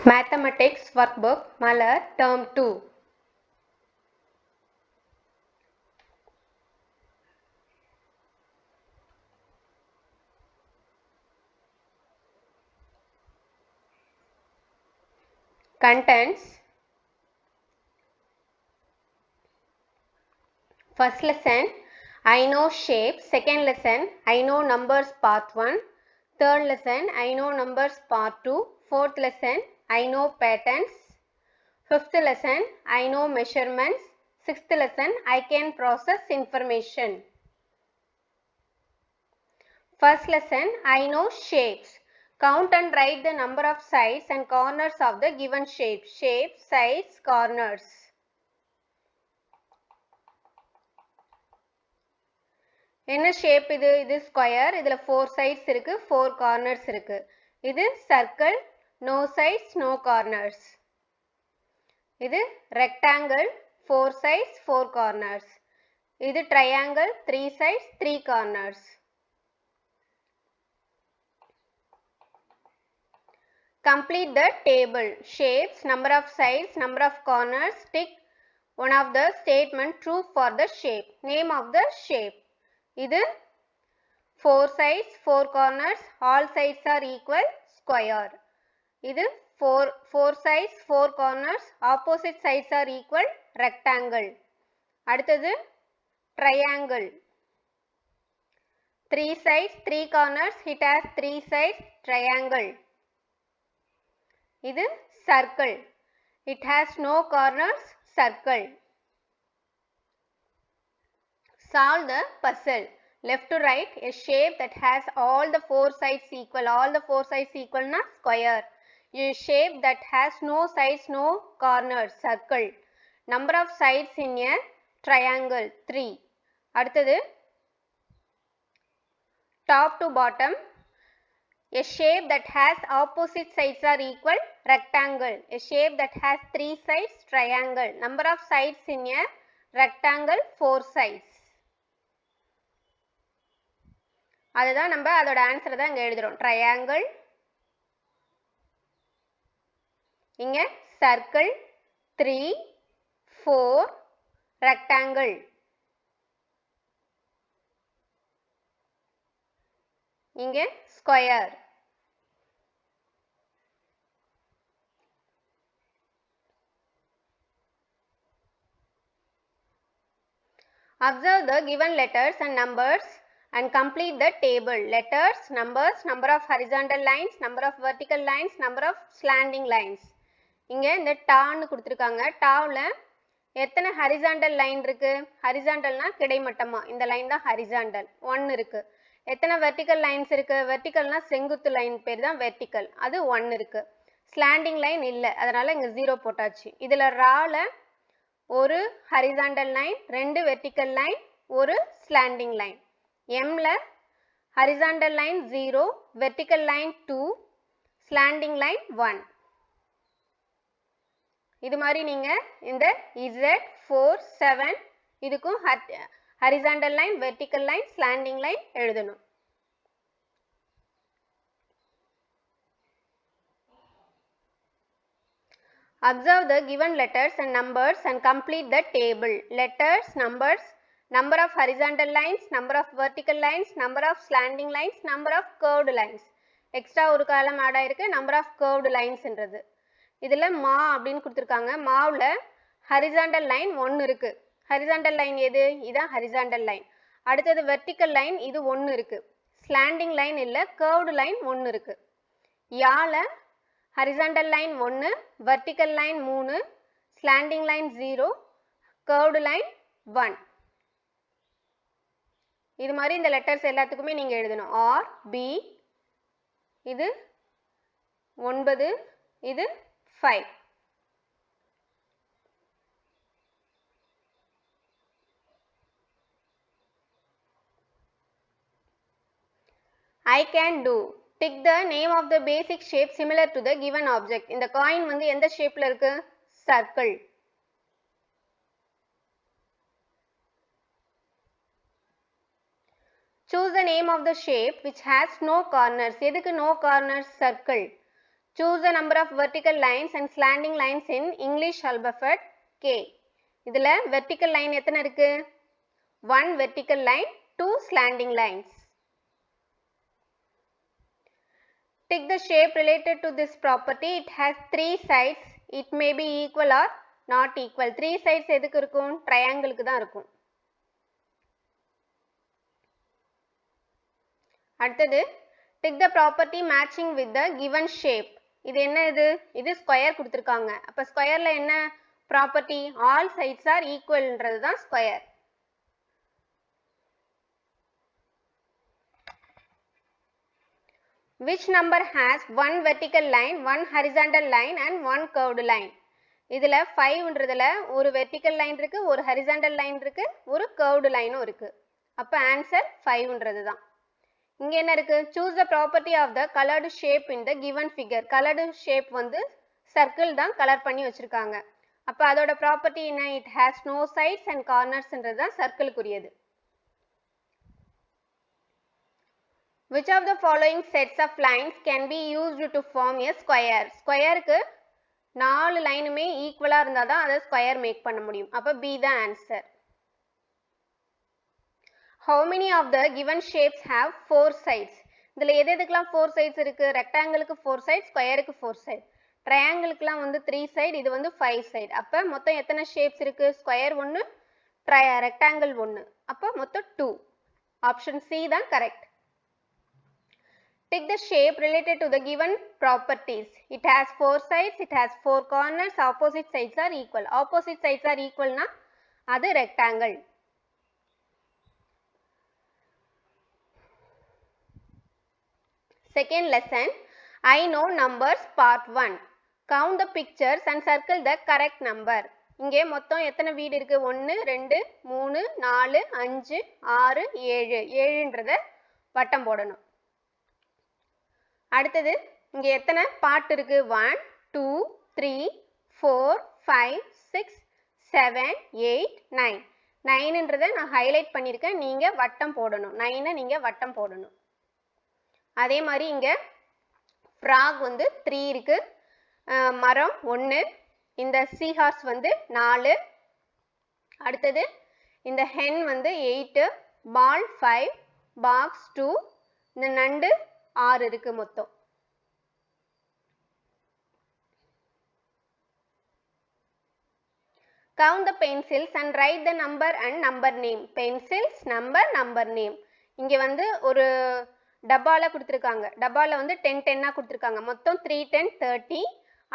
Mathematics Workbook Malar Term 2. Contents. First lesson, I know shapes. Second lesson, I know numbers part 1. Third lesson, I know numbers part 2. Fourth lesson, I know patterns. Fifth lesson, I know measurements. Sixth lesson, I can process information. First lesson, I know shapes. Count and write the number of sides and corners of the given shape. Shape, sides, corners. என்ன shape இது? இது square. இதில் 4 sides இருக்கு, 4 corners இருக்கு. இது circle, no sides, no corners. இது rectangle, 4 sides, 4 corners. இது triangle, 3 sides, 3 corners. Complete the table. Shapes, number of sides, number of corners. Tick one of the statement true for the shape. Name of the shape. இது 4 sides, 4 corners, all sides are equal, square. இது 4 sides, 4 corners, opposite sides are equal, rectangle. அடுத்தது triangle. 3 sides, 3 corners, it has 3 sides, triangle. இது circle. It has no corners, circle. Solve the puzzle. Left to right, a shape that has all the 4 sides equal. All the 4 sides equal na square. A shape that has no sides, no corners, circle. Number of sides in a triangle, 3. அடுத்தது top to bottom. A shape that has opposite sides are equal, rectangle. A shape that has 3 sides, triangle. Number of sides in a rectangle, 4 sides. அதுதான் நம்ம அதோட answer தான் இங்க எழுதுறோம். triangle, இங்க circle, 3, 4, rectangle. இங்க square. Observe the given letters and numbers and complete the table. Letters, numbers, number of horizontal lines, number of vertical lines, number of slanting lines. இங்க இந்த டான்னு கொடுத்திருக்காங்க. டாவுல எத்தனை ஹரிசாண்டல் லைன் இருக்கு? ஹரிசாண்டல்னா கிடைமட்டமா, இந்த லைன் தான் ஹரிசாண்டல், 1 இருக்கு. எத்தனை வெர்டிக்கல் லைன்ஸ் இருக்கு? வெர்டிக்கல்னா செங்குத்து லைன் பேர் தான் வெர்டிக்கல், அது 1 இருக்கு. ஸ்லாண்டிங் லைன் இல்லை, அதனால இங்க 0 போட்டாச்சு. இதுல ரால ஒரு ஹரிசாண்டல் லைன், 2 வெர்டிக்கல் லைன், ஒரு ஸ்லாண்டிங் லைன். எம்ல horizontal line 0, vertical line 2, slanting line 1. இது மாதிரி நீங்க இந்த Z 4 7 இதுக்கும் horizontal line, vertical line, slanting line எழுதணும். Observe the given letters and numbers and complete the table. Letters, numbers, number of horizontal lines, number of vertical lines, number of slanting lines, number of curved lines. Extra ஒரு காலம் add ஆயிருக்கு, number of curved lines என்றது. இதில் மா அப்படின்னு கொடுத்துருக்காங்க. மாவில் horizontal line 1 இருக்கு. ஹரிசாண்டல் லைன் எது? இதான் ஹரிசாண்டல் லைன். அடுத்தது வெர்டிக்கல் லைன், இது 1 இருக்கு. ஸ்லாண்டிங் லைன் இல்லை, கர்வ்டு லைன் 1 இருக்கு. Yala horizontal line 1, vertical line 3, slanting line 0, curved line 1. இது மாதிரி இந்த லெட்டர்ஸ் எல்லாத்துக்குமே நீங்க எழுதணும். ஆர், பி, இது 9, இது 5. I can do. Tick the name of the basic shape similar to the given object. இந்த காயின் வந்து எந்த ஷேப்ல இருக்கு? Circle. Choose the name of the shape which has no corners. எதுக்கு no corners? Circle. Choose the number of vertical lines and slanting lines in English alphabet K. இதில் vertical line எத்தனை இருக்கு? 1 vertical line, 2 slanting lines. Take the shape related to this property. It has 3 sides. It may be equal or not equal. 3 sides எதுக்கு இருக்கும்? ட்ரையாங்கிளுக்கு தான் இருக்கும். அடுத்தது take the property matching with the given shape. இது என்ன இது? இது ஸ்கொயர் கொடுத்திருக்காங்க. அப்ப ஸ்கொயர்ல என்ன property? all sides are equal ன்றது தான் square. Which number has one vertical line, one horizontal line and one curved line? இதில் 5ன்றதுல ஒரு vertical line இருக்கு, ஒரு horizontal line இருக்கு, ஒரு curved line இருக்கு. அப்ப ஆன்சர் 5ன்றது தான். இங்க என்ன இருக்கு? Choose the property of the colored shape in the given figure. Colored shape வந்து circle தான் கலர் பண்ணி வச்சிருக்காங்க. அப்ப அதோட ப்ராப்பர்ட்டி என்ன? It has no sides and corners ன்றது தான் சர்க்கிளுக்குரியது. Which of the following sets of lines can be used to form a square? ஸ்கொயருக்கு 4 லைனுமே ஈக்குவலா இருந்தால் தான் அதை ஸ்கொயர் மேக் பண்ண முடியும். அப்போ B தான் answer. How many of the given shapes have 4 sides? இதில் எதுக்கெல்லாம் 4 sides இருக்கு? ரெக்டாங்கிளுக்கு 4 sides, ஸ்கொயருக்கு 4 sides. ட்ரையாங்கிளுக்குலாம் வந்து 3 side, இது வந்து 5 side. அப்போ மொத்தம் எத்தனை ஷேப்ஸ் இருக்கு? Square 1, rectangle 1. அப்போ மொத்தம் 2. ஆப்ஷன் C தான் correct. Take the shape related to the given properties. It has 4 sides, it has 4 corners, opposite sides are equal. Opposite sides are equal na adu rectangle. Second lesson, I know numbers part 1. Count the pictures and circle the correct number. இங்கே மொத்தம் எத்தனை வீடு இருக்கு? 1 2 3 4 5 6 7. 7ன்றதை வட்டம் போடணும். அடுத்தது இங்க எத்தனை பார்ட் இருக்கு? 1 2 3 4 5 6 7 8 9. 9ன்றதை நான் ஹைலைட் பண்ணியிருக்கேன். நீங்க வட்டம் போடணும். 9 நீங்க வட்டம் போடணும். அதே மாதிரி இங்க ஃப்ராக் வந்து 3 இருக்கு. மரம் 1. இந்த சீஹார்ஸ் வந்து 4. அடுத்தது இந்த ஹென் வந்து 8. பால் 5. பாக்ஸ் 2. இந்த நண்டு 6 இருக்கு மொத்தம். Count the pencils and write the number and number name. Pencils, number name. இங்க வந்து ஒரு டப்பால கொடுத்திருக்காங்க. டப்பால வந்து 10 10 கொடுத்திருக்காங்க. மொத்தம் 3 10 30.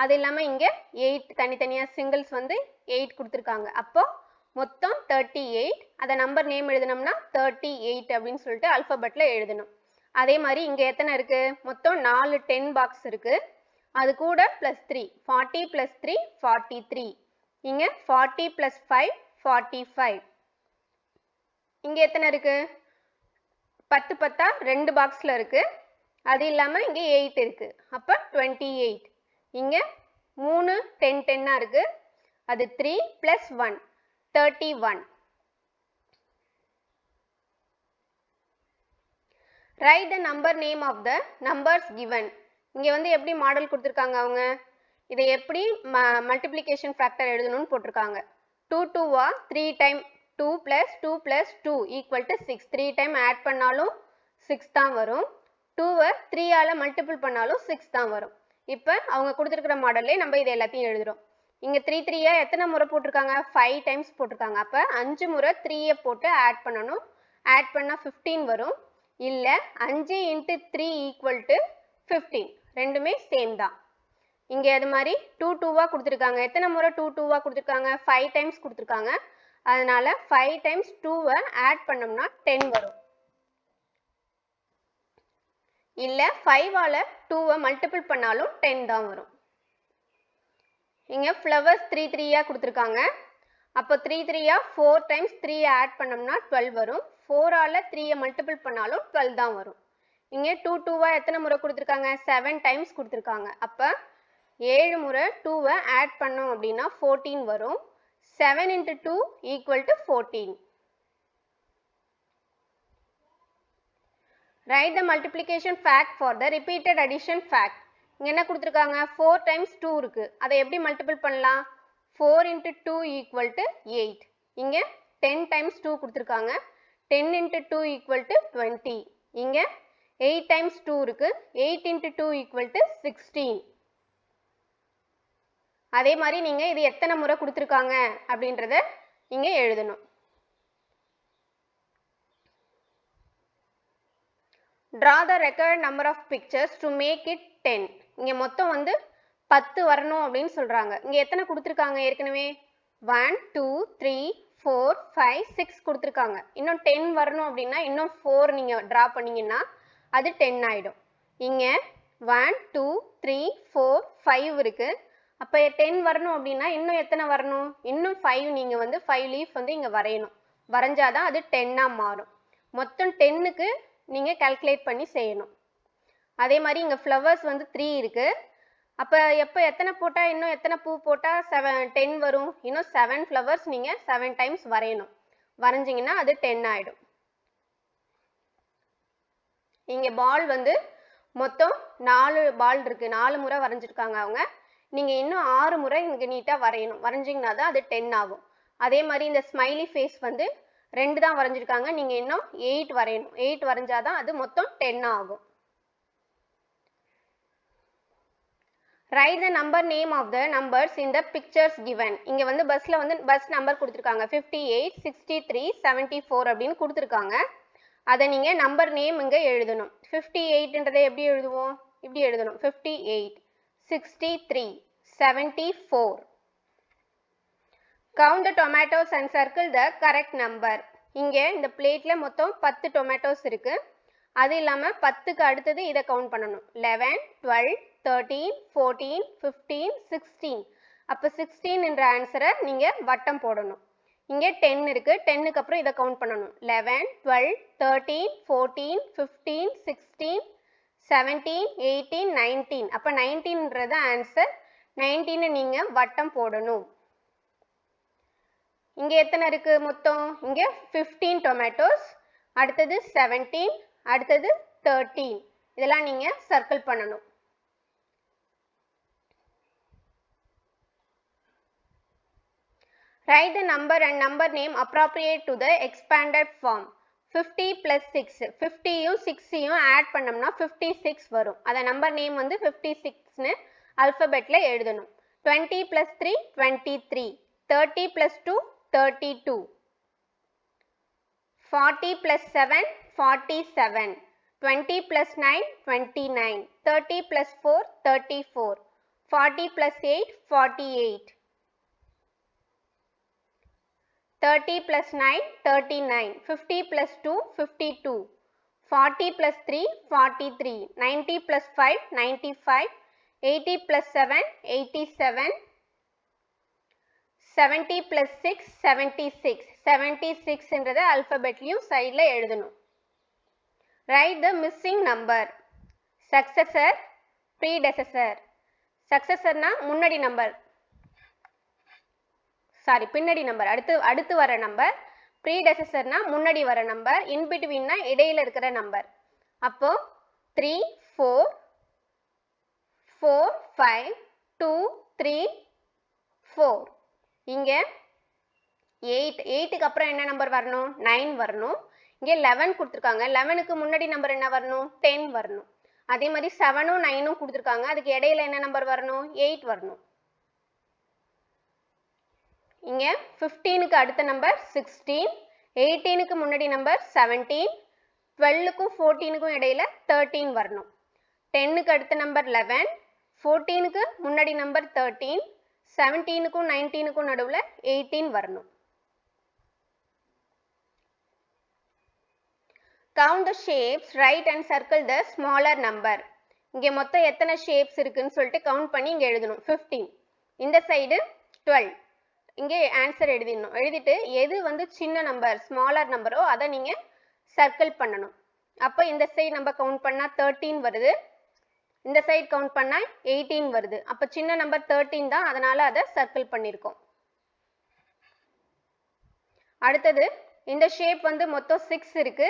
அது இல்லாம இங்க 8 தனித்தனியா சிங்கிள்ஸ் வந்து 8 கொடுத்திருக்காங்க. அப்போ மொத்தம் 38. அத நம்பர் நேம் எழுதணும்னா 38 அப்படினு சொல்லிட்டு ஆல்பபெட்ல எழுதணும். அதே மாதிரி இங்க எத்தனை இருக்கு? மொத்தம் 4 10 பாக்ஸ் இருக்கு. அது கூட +3. 40 + 3 43. இங்க 40 + 5 45. இங்க எத்தனை இருக்கு? 10 10 2 பாக்ஸ்ல இருக்கு. அது இல்லாம இங்க 8 இருக்கு. அப்ப 28. இங்க 3 10 10 இருக்கு. அது 3 + 1 31. Write the number name of the numbers given. இங்க வந்து எப்படி மாடல் கொடுத்திருக்காங்க அவங்க? இதை எப்படி மல்டிப்ளிகேஷன் ஃபேக்டர் எழுதணும்னு போட்டிருக்காங்க. 2 2 3 டைம் 2 + 2 + 2 = 6. 3 டைம் ஆட் பண்ணாலும் 6 தான் வரும். 2 3 ஆல மல்டிபிள் பண்ணாலும் 6 தான் வரும். இப்போ அவங்க கொடுத்திருக்கிற மாடல்லே நம்ம இதை எல்லாத்தையும் எழுதுறோம். இங்க 3 3 எத்தனை முறை போட்டிருக்காங்க? 5 டைம்ஸ் போட்டிருக்காங்க. அப்ப 5 முறை 3 போட்டு ஆட் பண்ணணும். ஆட் பண்ணா 15 வரும். இல்ல 5 × 3 = 15. ரெண்டுமே சேம் தான். இங்க அது மாதிரி 2 2 கொடுத்திருக்காங்க. எத்தனை முறை 2 2 கொடுத்திருக்காங்க? 5 டைம்ஸ் கொடுத்திருக்காங்க. அதனால 5 டைம்ஸ் 2 ஆட் பண்ணோம்னா 10 வரும். இல்ல 5 ஆல 2 மல்டிபிள் பண்ணாலும் 10 தான் வரும். இங்க ஃப்ளவர்ஸ் 3 3 கொடுத்திருக்காங்க. அப்ப 3 3 4 டைம்ஸ் 3 ஆட் பண்ணோம்னா 12 வரும். 4 ஆல 3 மல்டிபிள் பண்ணாலும் 12 தான் வரும். இங்க 2 2 எத்தனை முறை கொடுத்திருக்காங்க? 7 டைம்ஸ் கொடுத்திருக்காங்க. அப்ப 7 முறை 2 ஆட் பண்ணோம் அப்படின்னா 14 வரும். 7 × 2 = 14. Write the multiplication fact for the repeated addition fact. இங்கே என்ன கொடுத்துருக்காங்க 4 times 2 இருக்கு. அதை எப்படி மல்டிபிள் பண்ணலாம்? 4 into 2 equal to 8. இங்கே 10 times 2 கொடுத்துருக்காங்க. 10 into 2 equal to 20. இங்கே 8 times 2 இருக்கு. 8 into 2 equal to 16. அதே மாதிரி நீங்க இது எத்தனை முறை கொடுத்துருக்காங்க அப்படின்றத இங்கே எழுதணும். Draw the required number of pictures to make it 10. இங்கே மொத்தம் வந்து 10 வரணும் அப்படின்னு சொல்றாங்க. இங்கே எத்தனை கொடுத்துருக்காங்க ஏற்கனவே? 1, 2, 3, 4, 5, 6 கொடுத்துருக்காங்க. இன்னும் 10 வரணும் அப்படின்னா இன்னும் 4 நீங்கள் ட்ரா பண்ணீங்கன்னா அது 10 ஆகிடும். இங்கே 1, 2, 3, 4, 5 இருக்கு. அப்போ 10 வரணும் அப்படின்னா இன்னும் எத்தனை வரணும்? இன்னும் 5 நீங்கள் வந்து 5 லீஃப் வந்து இங்கே வரையணும். வரைஞ்சாதான் அது 10ஆக மாறும். மொத்தம் 10க்கு நீங்கள் கால்குலேட் பண்ணி செய்யணும். அதே மாதிரி இங்கே ஃப்ளவர்ஸ் வந்து 3 இருக்கு. அப்போ எத்தனை போட்டால் இன்னும் எத்தனை பூ போட்டால் 10 வரும்? இன்னும் 7 ஃப்ளவர்ஸ் நீங்கள் 7 டைம்ஸ் வரையணும். வரைஞ்சிங்கன்னா அது 10 ஆகிடும். இங்கே பால் வந்து மொத்தம் 4 பால் இருக்கு. 4 முறை வரைஞ்சிருக்காங்க அவங்க. நீங்கள் இன்னும் 6 முறை இங்கே நீட்டாக வரையணும். வரைஞ்சிங்கன்னா தான் அது 10 ஆகும். அதே மாதிரி இந்த ஸ்மைலி ஃபேஸ் வந்து 2 தான் வரைஞ்சிருக்காங்க. நீங்கள் இன்னும் 8 வரையணும். 8 வரைஞ்சாதான் அது மொத்தம் 10 ஆகும். Write the number name of the numbers in the pictures given. இங்கே வந்து பஸ்ஸில் வந்து பஸ் நம்பர் கொடுத்துருக்காங்க. 58, 63, 74 அப்படின்னு கொடுத்துருக்காங்க. அதை நீங்கள் நம்பர் நேம் இங்கே எழுதணும். 58ன்றதை எப்படி எழுதுவோம்? இப்படி எழுதணும். 58, 63, 74. Count the tomatoes and circle the correct number. இங்கே இந்த பிளேட்டில் மொத்தம் 10 டொமேட்டோஸ் இருக்கு. அது இல்லாமல் 10க்கு அடுத்தது இதை கவுண்ட் பண்ணணும். 11, 12, 13, 14, 15, 16. அப்போ 16 என்ற ஆன்சரை நீங்கள் வட்டம் போடணும். இங்கே 10 இருக்கு. 10க்கு அப்புறம் இதை கவுண்ட் பண்ணணும். 11, 12, 13, 14, 15, 16, 17, 18, 19. அப்போ 19ன்றது ஆன்சர். 19 நீங்கள் வட்டம் போடணும். இங்கே எத்தனை இருக்கு மொத்தம்? இங்கே 15 டொமேட்டோஸ், அடுத்தது 17, அடுத்தது 13. இதெல்லாம் நீங்கள் சர்க்கிள் பண்ணணும். Write the number and number name appropriate to the expanded form. 50 plus 6. 50யும் 6யும் add பண்ணோம்னா 56 வரும். அதை நம்பர் நேம் வந்து 56ன்னு அல்ஃபபெட்டில் எழுதணும். 20 plus 3, 23. 30 plus 2, 32. 40 plus 7, 47. 20 plus 9, 29. 30 plus 4, 34. 40 plus 8, 48. 30 plus 9, 39. 50 plus 2, 52. 40 plus 3, 43. 90 plus 5, 95. 80 plus 7, 87. 70 plus 6, 76. 76 என்றது அல்ஃபபெட்லையும் சைடில் எழுதணும். Write the missing number. Successor, predecessor. Successorனா முன்னாடி number, பின்னாடி நம்பர், அடுத்து வர நம்பர். predecessorனா முன்னாடி வர நம்பர். in betweenனா இடையில இருக்கிற நம்பர். அப்போ 3, 4, 4, 5, 2, 3, 4. இங்கே 8. 8க்கு அப்புறம் என்ன நம்பர் வரணும்? 9 வரணும். இங்கே 11 கொடுத்துருக்காங்க. 11க்கு முன்னாடி நம்பர் என்ன வரணும்? 10 வரணும். அதே மாதிரி 7ம் 9ம் கொடுத்துருக்காங்க. அதுக்கு இடையில என்ன நம்பர் வரணும்? 8 வரணும். இங்கே 15க்கு அடுத்த நம்பர் 16. 18க்கு முன்னாடி நம்பர் 17. 12க்கும் 14க்கும் இடையில 13 வரணும். 10க்கு அடுத்த நம்பர் 11. 14க்கு முன்னாடி நம்பர் 13. 17க்கும் 19க்கும் நடுவில் 18 வரணும். Count the shapes, write and circle the smaller number. இங்கே மொத்தம் எத்தனை ஷேப்ஸ் இருக்குன்னு சொல்லிட்டு கவுண்ட் பண்ணி இங்கே எழுதணும். 15. இந்த சைடு 12. இங்கே ஆன்சர் எழுதிடணும். எழுதிட்டு எது வந்து சின்ன நம்பர், ஸ்மாலர் நம்பரோ அதை நீங்கள் சர்க்கிள் பண்ணணும். அப்போ இந்த சைடு நம்ம கவுண்ட் பண்ணால் 13 வருது. இந்த சைடு கவுண்ட் பண்ணால் 18 வருது. அப்போ சின்ன நம்பர் 13 தான், அதனால அதை சர்க்கிள் பண்ணியிருக்கோம். அடுத்தது இந்த ஷேப் வந்து மொத்தம் 6 இருக்கு.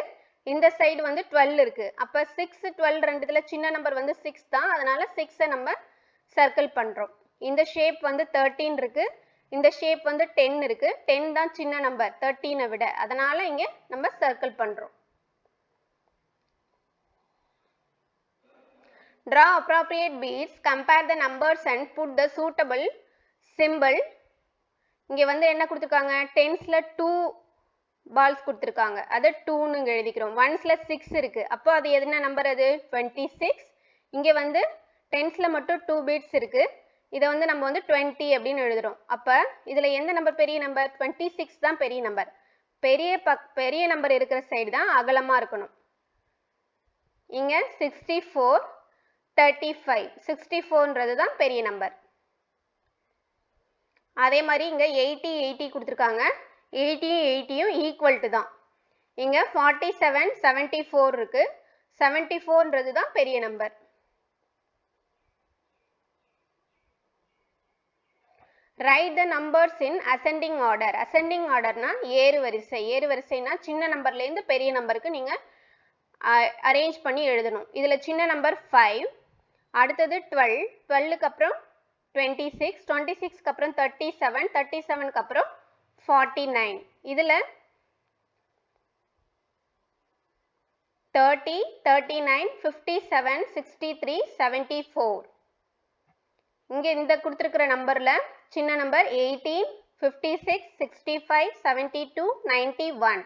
இந்த சைடு வந்து 12 இருக்கு. அப்ப 6 12 ரெண்டுத்துல சின்ன நம்பர் வந்து 6 தான். அதனால 6 நம்ம சர்க்கிள் பண்றோம். இந்த ஷேப் வந்து 13 இருக்கு. இந்த ஷேப் வந்து 10 இருக்கு. 10 தான் சின்ன நம்பர் 13 விட. அதனால இங்க நம்ம சர்க்கிள் பண்றோம். Draw appropriate beads, compare the numbers and put the suitable symbol. இங்க வந்து என்ன கொடுத்திருக்காங்க? டென்ஸ்ல 2 பால்ஸ் கொடுத்திருக்காங்க. அது 2ன்னு இங்க எழுதிக்கிறோம். ஒன்ஸ்ல 6 இருக்கு. அப்போ அது என்ன நம்பர் அது? 26. இங்க வந்து டென்ஸ்ல மட்டும் 2 பீட்ஸ் இருக்கு. இதை வந்து நம்ம வந்து 20 அப்படின்னு எழுதுறோம். அப்ப இதுல எந்த நம்பர் பெரிய நம்பர்? 26 தான் பெரிய நம்பர். பெரிய நம்பர் இருக்கிற சைடு தான் அகலமா இருக்கணும். இங்க 64 35 64ன்றது தான் பெரிய நம்பர். அதே மாதிரி இங்க 80 80 கொடுத்திருக்காங்க. 80 80யும் ஈக்குவல் டு தான். இங்க 47 74 இருக்கு. 74ன்றது தான் பெரிய number. Write the numbers in ascending order. Ascending orderனா ஏறுவரிசை. ஏறுவரிசைனா சின்ன நம்பர்ல இருந்து பெரிய நம்பருக்கு நீங்க அரேஞ்ச் பண்ணி எழுதணும். இதுல சின்ன நம்பர் 5, அடுத்தது 12, 12க்கு அப்புறம் 26, 26க்கு அப்புறம் 37, 37க்கு அப்புறம் 49. இதுல 30, 39, 57, 63, 74. இங்க இந்த கொடுத்திருக்கிற நம்பர்ல சின்ன number 18, 56, 65, 72, 91.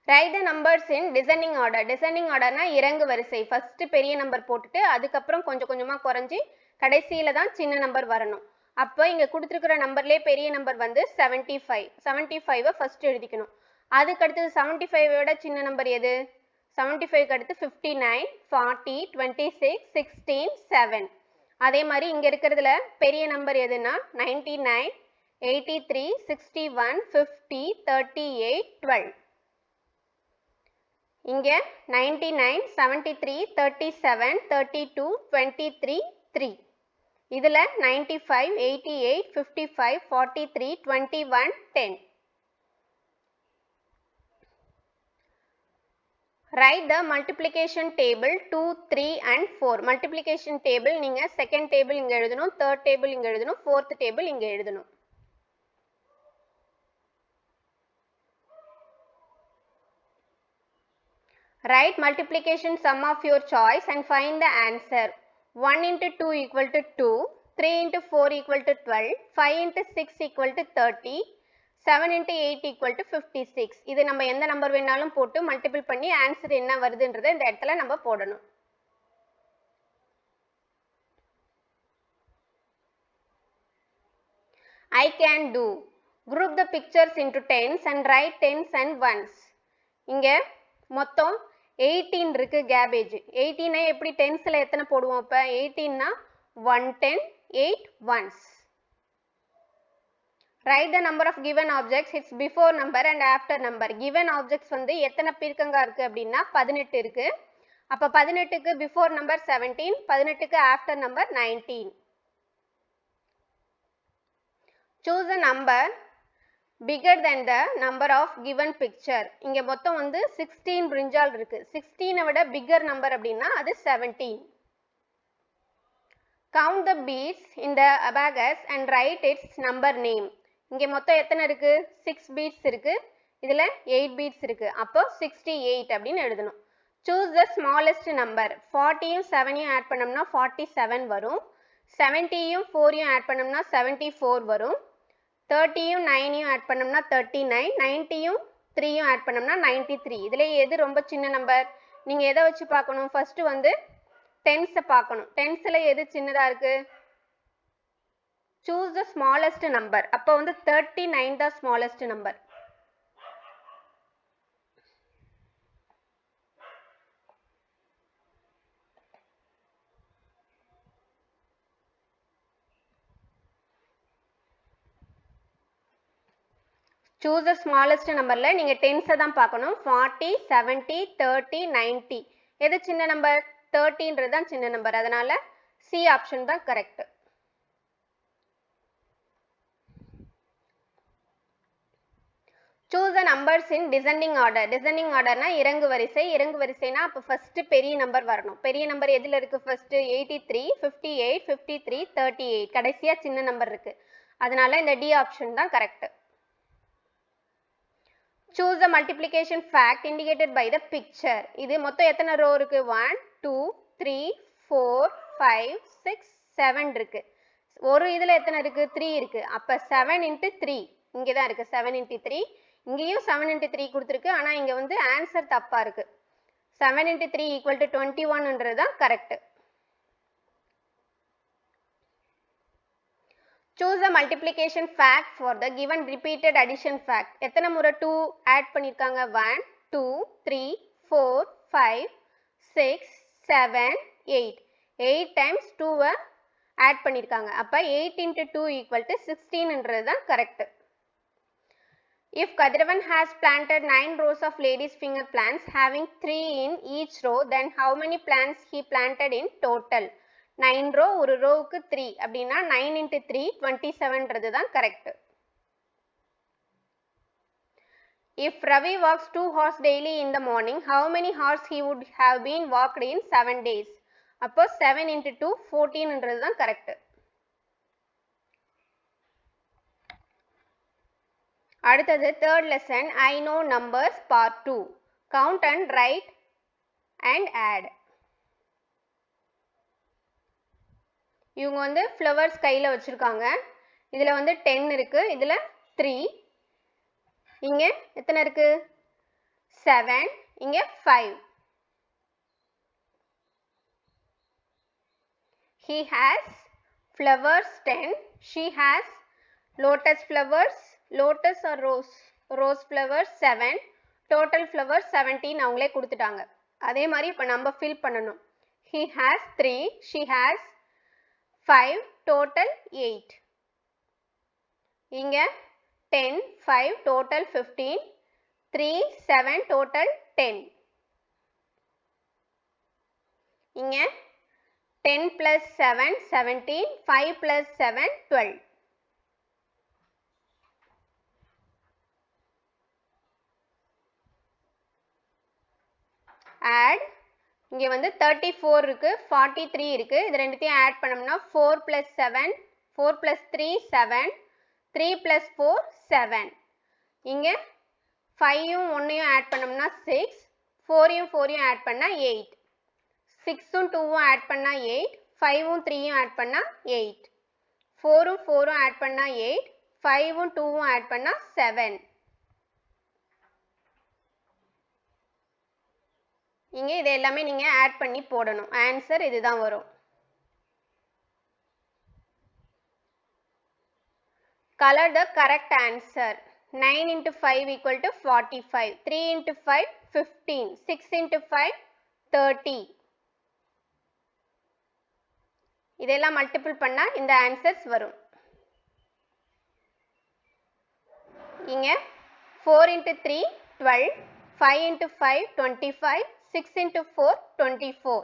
Write the numbers in descending order. Descending orderனா இறங்கு வரிசை. ஃபர்ஸ்ட் பெரிய நம்பர் போட்டுட்டு அதுக்கப்புறம் கொஞ்சம் கொஞ்சமா குறைஞ்சி கடைசியில தான் சின்ன நம்பர் வரணும். அப்போ இங்க கொடுத்திருக்கிற நம்பர்லயே பெரிய நம்பர் வந்து 75. 75 ஃபர்ஸ்ட் எழுதிக்கணும். அதுக்கு அடுத்தது 75 விட சின்ன நம்பர் எது? 75க்கு அடுத்து 59, 40, 26, 16, 7. அதே மாதிரி இங்க இருக்கிறதுல பெரிய நம்பர் எதுனா 99, 83, 61, 50, 38, 12. இங்க 99, 73, 37, 32, 23, 3. இதுல 95, 88, 55, 43, 21, 10. Write the multiplication table 2, 3 and 4. Multiplication table நீங்க second table இங்க எழுதணும், third table இங்க எழுதணும், fourth table இங்க எழுதணும். Write multiplication sum of your choice and find the answer. 1 into 2 equal to 2, 3 into 4 equal to 12, 5 into 6 equal to 30, 7 into 8 equal to 56. இது நம்ம எந்த நம்பர் வேணாலும் போட்டு மல்டிபிள் பண்ணி ஆன்சர் என்ன வருதுன்றதை இந்த இடத்துல நம்ம போடணும். I can do. Group the pictures into tens and write tens and ones. இங்க மொத்தம் 18 இருக்கு கேபேஜ். 18 எப்படி டென்ஸ்ல எத்தனை போடுவோம்? அப்ப 18னா 110, 8 ones. Write the number of given objects, its before number and after number. Given objects வந்து எத்தனை பீர்க்கங்கா இருக்கு அப்படின்னா 18 இருக்கு. அப்ப 18க்கு before number 17, 18க்கு after number 19. Choose a number bigger than the number of given picture. இங்க மொத்தம் வந்து 16 brinjal இருக்கு. 16 விட bigger number அப்படின்னா அது 17. Count the beads in the abacus and write its number name. இங்க மொத்தம் எத்தனை இருக்கு? 6 beads இருக்கு. இதுல 8 beads இருக்கு. அப்போ 68 அப்படின்னு எழுதணும். Choose the smallest number. 40யும் 7யும் ஆட் பண்ணோம்னா 47 வரும். 70யும் 4யும் ஆட் பண்ணோம்னா 74 வரும். 30யும் 9யும் ஆட் பண்ணோம்னா 39, 90யும் 3யும் ஆட் பண்ணோம்னா 93. இதுல எது ரொம்ப சின்ன நம்பர்? நீங்க எதை வச்சு பார்க்கணும்? ஃபர்ஸ்ட் வந்து டென்ஸை பார்க்கணும். டென்ஸ்ல எது சின்னதா இருக்கு? Choose the smallest number. அப்போ வந்து 39 தான் smallest number. Choose the smallest numberல நீங்க டென்ஸை தான் பார்க்கணும். 40, 70, 30, 90. எது சின்ன நம்பர்? 30ன்றது தான் சின்ன நம்பர். அதனால C ஆப்ஷன் தான் correct. Choose the numbers in descending order. Descending order na இறங்கு வரிசைனா அப்ப first பெரிய நம்பர் வரணும். பெரிய நம்பர் எதுல இருக்கு first 83, 58, 53, 38. கடைசியா சின்ன நம்பர் இருக்கு. அதனால இந்த D option தான் correct. Choose the multiplication fact indicated by the picture. இது மொத்தம் எத்தனை row இருக்கு? 1, 2, 3, 4, 5, 6, 7 இருக்கு. ஒரு இதுல எத்தனை இருக்கு? 3 இருக்கு. அப்ப 7 into 3. இங்க தான் இருக்கு 7 into 3. இங்கேயும் 7 into 3 கொடுத்திருக்கு. ஆனா இங்க வந்து ஆன்சர் தப்பா இருக்கு. 7 into 3 equal to 21 ன்றது தான் correct. Choose the multiplication fact for the given repeated addition fact. எத்தனை முறை 2 ஆட் பண்ணிருக்காங்க? 1, 2, 3, 4, 5, 6, 7, 8. 8 times 2 ஆட் பண்ணிருக்காங்க. அப்ப 8 into 2 equal to 16 ன்றது தான் correct. If Kadravan has planted 9 rows of ladies finger plants having 3 in each row, then how many plants he planted in total? 9 row, ஒரு rowக்கு 3 அப்படின்னா 9 into 3, 27 ன்றது தான் correct. If Ravi walks 2 hours daily in the morning, how many hours he would have been walked in 7 days? அப்போ 7 into 2, 14 ன்றது தான் correct. அடுத்தது third lesson, I know numbers part 2. Count and write and add. இவங்க வந்து flowers கையில வச்சிருக்காங்க. இதுல வந்து 10 இருக்கு. இதுல 3. இங்க எத்தனை இருக்கு? 7. இங்க 5. He has flowers 10. She has lotus flowers. Lotus or rose? Rose flowers 7. Total flowers 17 அவங்களே கொடுத்துட்டாங்க. அதே மாதிரி இப்ப நம்ம fill பண்ணணும். He has 3. She has 5. Total 8. இங்க 10, 5. Total 15. 3, 7. Total 10. இங்க 10 plus 7, 17. 5 plus 7, 12. Add. இங்க வந்து 34 இருக்கு, 43 இருக்கு. இது ரெண்டுத்தையும் ஆட் பண்ணோம்னா 4 plus 7, 4 plus 3, 7. 3 plus 4, 7. இங்க 5யும் 1யும் ஆட் பண்ணோம்னா 6. 4யும் 4யும் ஆட் பண்ணா 8. 6ம் 2ம் ஆட் பண்ணா 8. 5ம் 3யும் ஆட் பண்ணா 8. 4ம் 4ம் ஆட் பண்ணா 8. 5ம் 2ம் ஆட் பண்ணா 7. இங்க இது எல்லாமே நீங்க ஆட் பண்ணி போடணும். ஆன்சர் இதுதான் வரும். Color the correct answer. 9 into 5 equal to 45. 3 into 5, 15. 6 into 5, 30. இதெல்லாம் மல்டிபிள் பண்ணா இந்த ஆன்சர்ஸ் வரும். இங்க 4 into 3, 12. 5 into 5, 25. 6 into 4, 24.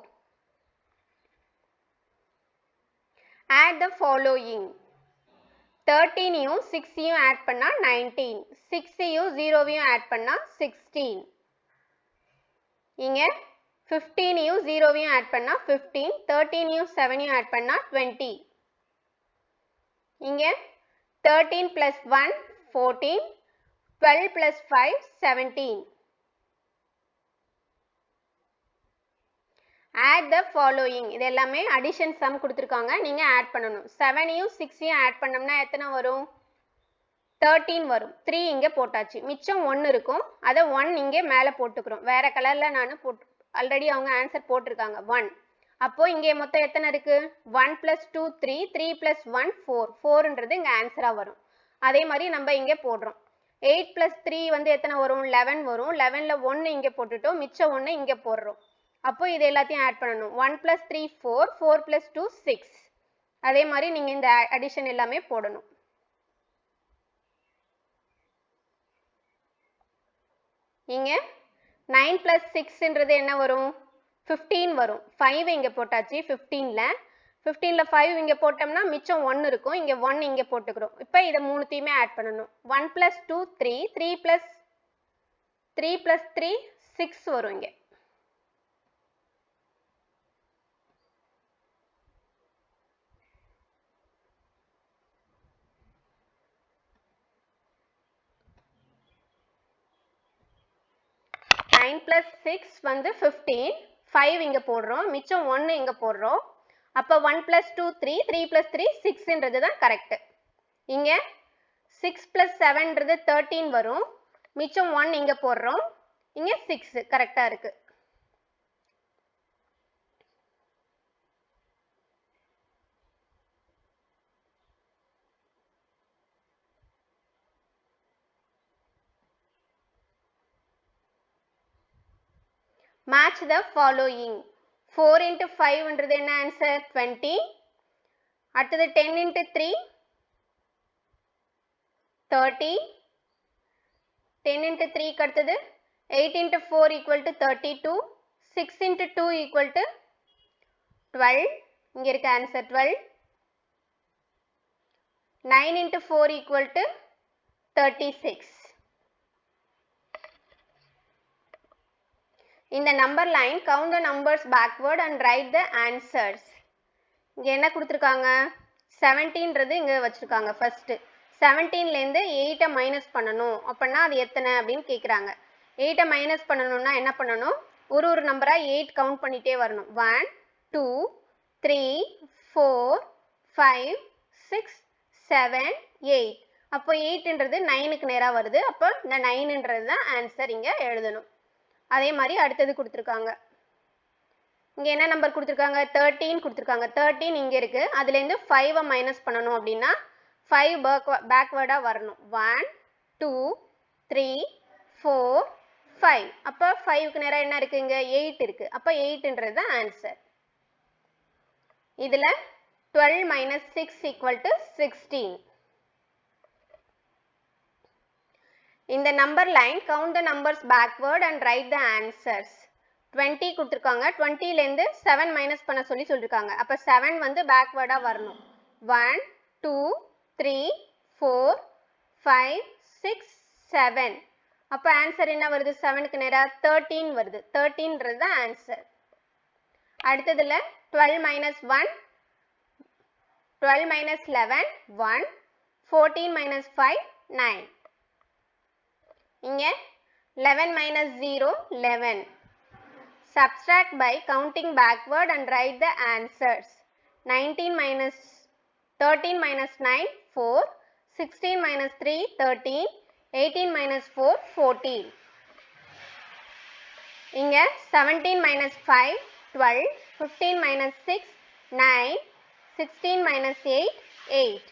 Add the following. 13யும் 6யும் add பண்ணா 19. 6யும் 0யும் ஆட் பண்ணா 16. இங்க 15யும் 0யும் ஆட் பண்ணா 15. 13யும் 7யும் ஆட் பண்ணா 20. இங்க 13 plus 1, 14. 12 plus 5, 17. Add the following. இது எல்லாமே அடிஷன் சம் கொடுத்திருக்காங்க. நீங்க ஆட் பண்ணணும். 7யும் 6யும் ஆட் பண்ணோம்னா எத்தனை வரும்? 13 வரும். 3 இங்க போட்டாச்சு. மிச்சம் 1 இருக்கும். அத 1 இங்க மேல போட்டுக்கிறோம். வேற கலர்ல நான் ஆல்ரெடி அவங்க ஆன்சர் போட்டிருக்காங்க 1. அப்போ இங்க மொத்தம் எத்தனை இருக்கு? 1 plus 2, 3. 3 plus 1, 4. 4ன்றது இங்க ஆன்சரா வரும். அதே மாதிரி நம்ம இங்க போடுறோம். 8 plus 3 வந்து எத்தனை வரும்? 11 வரும். 11ல 1 இங்க போட்டுட்டோம். மிச்சம் 1 இங்க போடுறோம். அப்போ இது எல்லாத்தையும் ஆட் பண்ணணும். 1 plus 3, 4. 4 plus 2, 6. அதே மாதிரி நீங்க இந்த அடிஷன் எல்லாமே போடணும். இங்க 9 plus 6ன்றது என்ன வரும்? 15 வரும். 5 இங்க போட்டாச்சு 15ல. 15ல 5 இங்க போட்டோம்னா மிச்சம் 1 இருக்கும். இங்க 1 இங்க போட்டுக்கிறோம். இப்போ இதை மூணுத்தையுமே ஆட் பண்ணணும். 1 + 2 3, 3 + 3 6 வரும் இங்க. நைன் + 6 வந்து 15, 5 இங்க போடுறோம், மிச்சம் 1 இங்க போடுறோம். அப்போ 1 + 2 3, 3 + 3 6ன்றது தான் கரெக்ட். இங்க 6 + 7ன்றது 13 வரும், மிச்சம் 1 இங்க போடுறோம், இங்க 6 கரெக்டா இருக்கு. Match the following. 4 × 5 ன்றது என்ன ஆன்சர்? 20. அடுத்தது 10 × 3 30. 10 × 3 க்கு அடுத்தது 8 × 4 = 32. 6 × 2 = 12. இங்க இருக்க answer 12. 9 × 4 = 36. In the number line, count the numbers backward and write the answers. இங்க என்ன கொடுத்திருக்காங்க? 17ன்றது இங்க வச்சிருக்காங்க ஃபர்ஸ்ட். 17ல இருந்து 8 மைனஸ் பண்ணனும். அப்பனா அது எத்தனை அப்படினு கேக்குறாங்க. 8 மைனஸ் பண்ணனும்னா என்ன பண்ணனும்? ஒரு நம்பரா 8 கவுண்ட் பண்ணிட்டே வரணும். 1 2 3 4 5 6 7 8. அப்போ 8ன்றது 9க்கு நேரா வருது. அப்போ இந்த 9ன்றது தான் ஆன்சர் இங்க எழுதணும். அதே மாதிரி அடுத்தது கொடுத்திருக்காங்க. இங்க என்ன நம்பர் கொடுத்திருக்காங்க? 13 கொடுத்திருக்காங்க. 13 இங்க இருக்கு. அதுல இருந்து 5 மைனஸ் பண்ணனும் அப்படினா 5 பேக்வர்டா வரணும். 1 2 3 4 5. அப்ப 5க்கு நேரா என்ன இருக்கு? இங்க 8 இருக்கு. அப்ப 8ன்றது தான் ஆன்சர். இதுல 12 - 6 = 16. In the number line, count the numbers backward and write the answers. 20 கொடுத்திருக்காங்க. 20ல இருந்து 7 மைனஸ் பண்ண சொல்லிருக்காங்க. அப்ப 7 வந்து பேக்வர்டா வரணும். 1 2 3 4 5 6 7. அப்ப ஆன்சர் என்ன வருது? 7க்கு நேரா 13 வருது. 13ன்றது தான் ஆன்சர். அடுத்ததுல 12 - 1 12 - 11 1 14 - 5 9. இங்க 11 - 0 11. Subtract by counting backward and write the answers. 13 - 9 4. 16 - 3 13. 18 - 4 14. இங்க 17 - 5 12. 15 - 6 9. 16 - 8 8.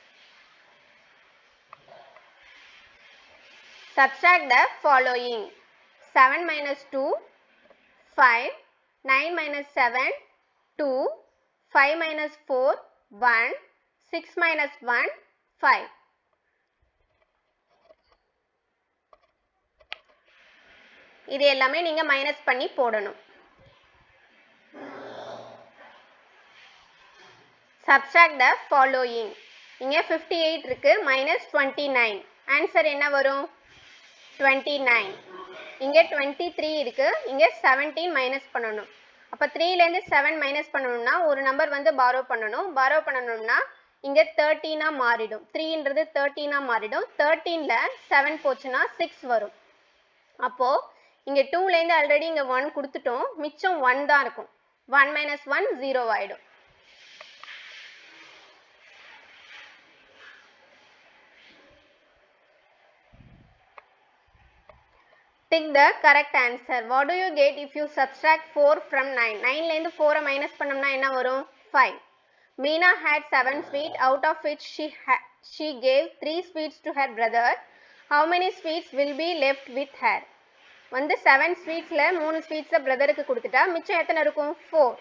Subtract the following. 7 - 2 5. 9 - 7 2. 5 - 4 1. 6 - 1 5. இது எல்லாமே நீங்க மைனஸ் பண்ணி போடணும். Subtract the following. இங்க 58 இருக்கு -29. ஆன்சர் என்ன வரும்? 29. இங்க 23 இருக்கு. இங்க 17 மைனஸ் பண்ணனும். அப்ப 3ல இருந்து 7 மைனஸ் பண்ணனும்னா ஒரு நம்பர் வந்து borrow பண்ணனும். borrow பண்ணனும்னா இங்க 13 மாறிடும். 3ன்றது 13 மாறிடும். 13ல 7 போச்சுனா 6 வரும். அப்போ இங்க 2ல இருந்து ஆல்ரெடி இங்க 1 கொடுத்துட்டோம். மிச்சம் 1 தான் இருக்கும். 1 - 1 0 ஆயிடும். Tick the correct answer. What do you get if you subtract 4 from 9? 9ல இருந்து 4 மைனஸ் பண்ணோம்னா என்ன வரும்? 5. Meena had 7 sweets, out of which she gave 3 sweets to her brother. How many sweets will be left with her? வந்து 7 ஸ்வீட்ஸ்ல 3 ஸ்வீட்ஸை பிரதருக்கு கொடுத்துட்டா மிச்சம் எத்தனை இருக்கும்? 4.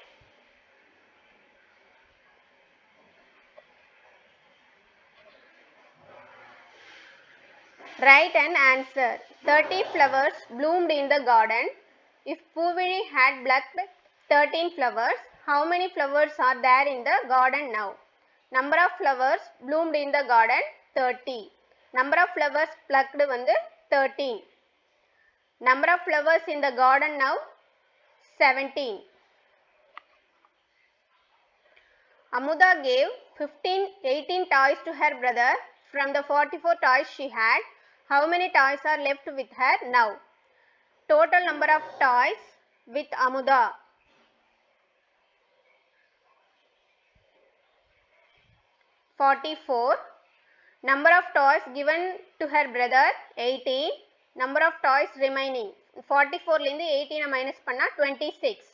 Write an answer. 30 flowers bloomed in the garden. If Poovizhi had plucked 13 flowers, how many flowers are there in the garden now? Number of flowers bloomed in the garden 30. Number of flowers plucked வந்து 13. Number of flowers in the garden now 17. Amuda gave 18 toys to her brother from the 44 toys she had. How many toys are left with her now? Total number of toys with Amuda. 44. Number of toys given to her brother 18. Number of toys remaining 44 லிருந்து 18 minus பண்ணா 26.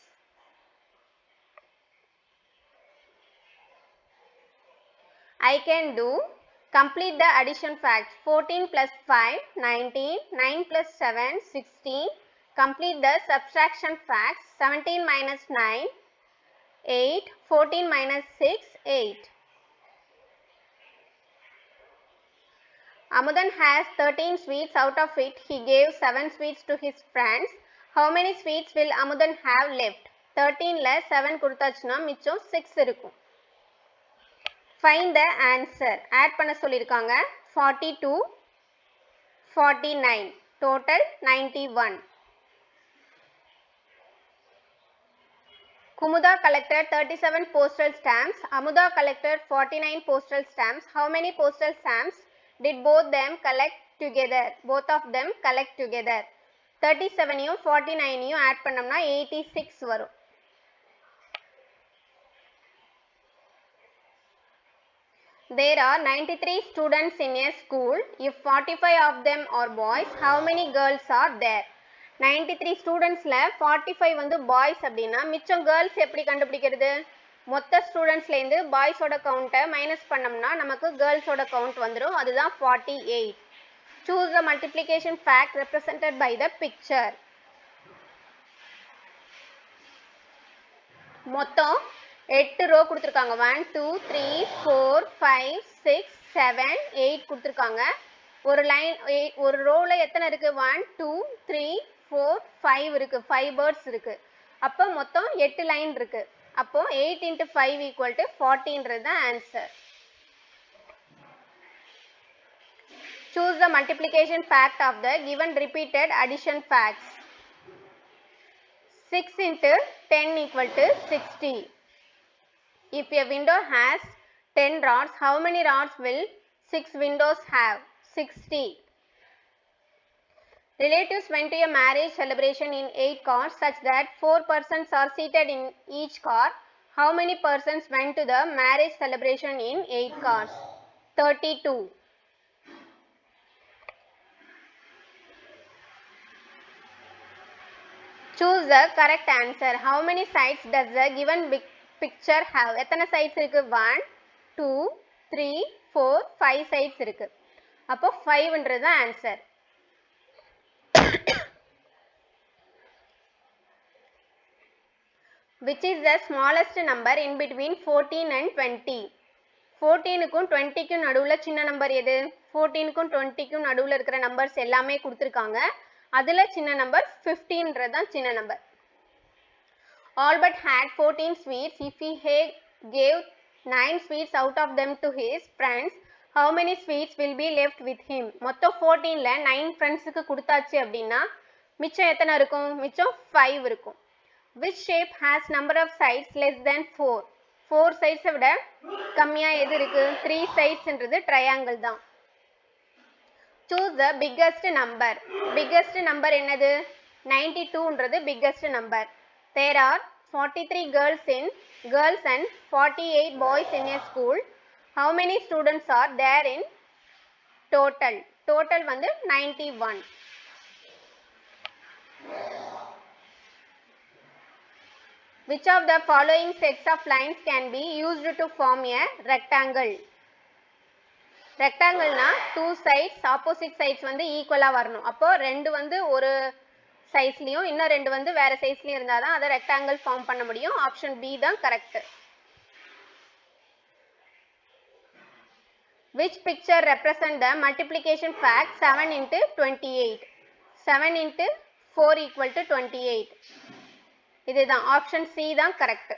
I can do. Complete the addition facts. 14 plus 5 19. 9 plus 7 16. Complete the subtraction facts. 17 minus 9 8. 14 minus 6 8. Amudan has 13 sweets. Out of it, he gave 7 sweets to his friends. How many sweets will Amudan have left? 13 ல 7 கொடுத்தாச்சுனா மிச்சம் 6 இருக்கும். Find the answer. Add பண்ண சொல்லிருக்காங்க. 42 49 total 91. Kumuda collected 37 postal stamps. Amuda collected 49 postal stamps. How many postal stamps did both them collect together? Both of them collect together. 37 49 add பண்ணோம்னா 86 வரும். There are 93 students in a school. If 45 of them are boys, how many girls are there? 93 ஸ்டூடெண்ட்ஸ்ல 45 வந்து boys அப்படின்னா மிச்சம் girls எப்படி கண்டுபிடிக்கிறது? மொத்த ஸ்டூடெண்ட்ஸ்லேருந்து பாய்ஸோட கவுண்ட்டை minus பண்ணோம்னா நமக்கு கேர்ள்ஸோட கவுண்ட் வந்துடும். அதுதான் 48. Choose the multiplication fact represented by the picture. மொத்தம் 8 ரோ கொடுத்துருக்காங்க. 1 2 3 4 5 6 7 8 கொடுத்துருக்காங்க. ஒரு லைன் ஒரு ரோல எத்தனை இருக்கு? 1 2 3 4 5 இருக்கு. 5 பேர்ட்ஸ் இருக்கு. அப்போ மொத்தம் 8 லைன் இருக்கு. அப்போ 8 into 5 equal to 40 தான் answer. Choose the multiplication fact of the given repeated addition facts. 6 into 10 equal to 60. If a window has 10 rods, how many rods will 6 windows have? 60. Relatives went to a marriage celebration in 8 cars such that 4 persons are seated in each car. How many persons went to the marriage celebration in 8 cars? 32. Choose the correct answer. How many sides does the given picture have? எத்தனை sides இருக்கு? 1 2 3 4 5 sides இருக்கு. அப்போ 5ன்றது answer. Which is the smallest number in between 14 and 20? 14க்கும் 20க்கும் நடுவுல சின்ன number எது? 14க்கும் 20க்கும் நடுவுல இருக்கிற numbers எல்லாமே கொடுத்திருக்காங்க. அதுல சின்ன நம்பர் 15ன்றது தான் சின்ன number. Albert had 14 sweets. If he gave 9 sweets out of them to his friends, how many sweets will be left with him? மொத்தம் 14ல 9 ஃப்ரெண்ட்ஸுக்கு கொடுத்தாச்சு அப்படின்னா மிச்சம் எத்தனை இருக்கும்? மிச்சம் 5 இருக்கும். Which shape has number of sides less than 4? 4 sides விட கம்மியா எது இருக்கு? 3 sidesன்றது triangle தான். Choose the biggest number. Biggest number என்னது? 92ன்றது biggest number. There are 43 girls and 48 boys in a school. How many students are there in total? Total வந்து 91. Which of the following sets of lines can be used to form a rectangle? ரெக்டாங்கிள்னா 2 sides opposite sides வந்து ஈக்குவலா வரணும். அப்போ ரெண்டு வந்து ஒரு சைஸ்லயும் இன்னும் ரெண்டு வந்து வேற சைஸ்லயும் இருந்தா தான் அதை ரெக்டாங்கிள் ஃபார்ம் பண்ண முடியும். ஆப்ஷன் பி தான் correct. Which picture represent the multiplication fact 7 into 28? 7 into 4 equal to 28. இதுதான் ஆப்ஷன் சி தான் correct.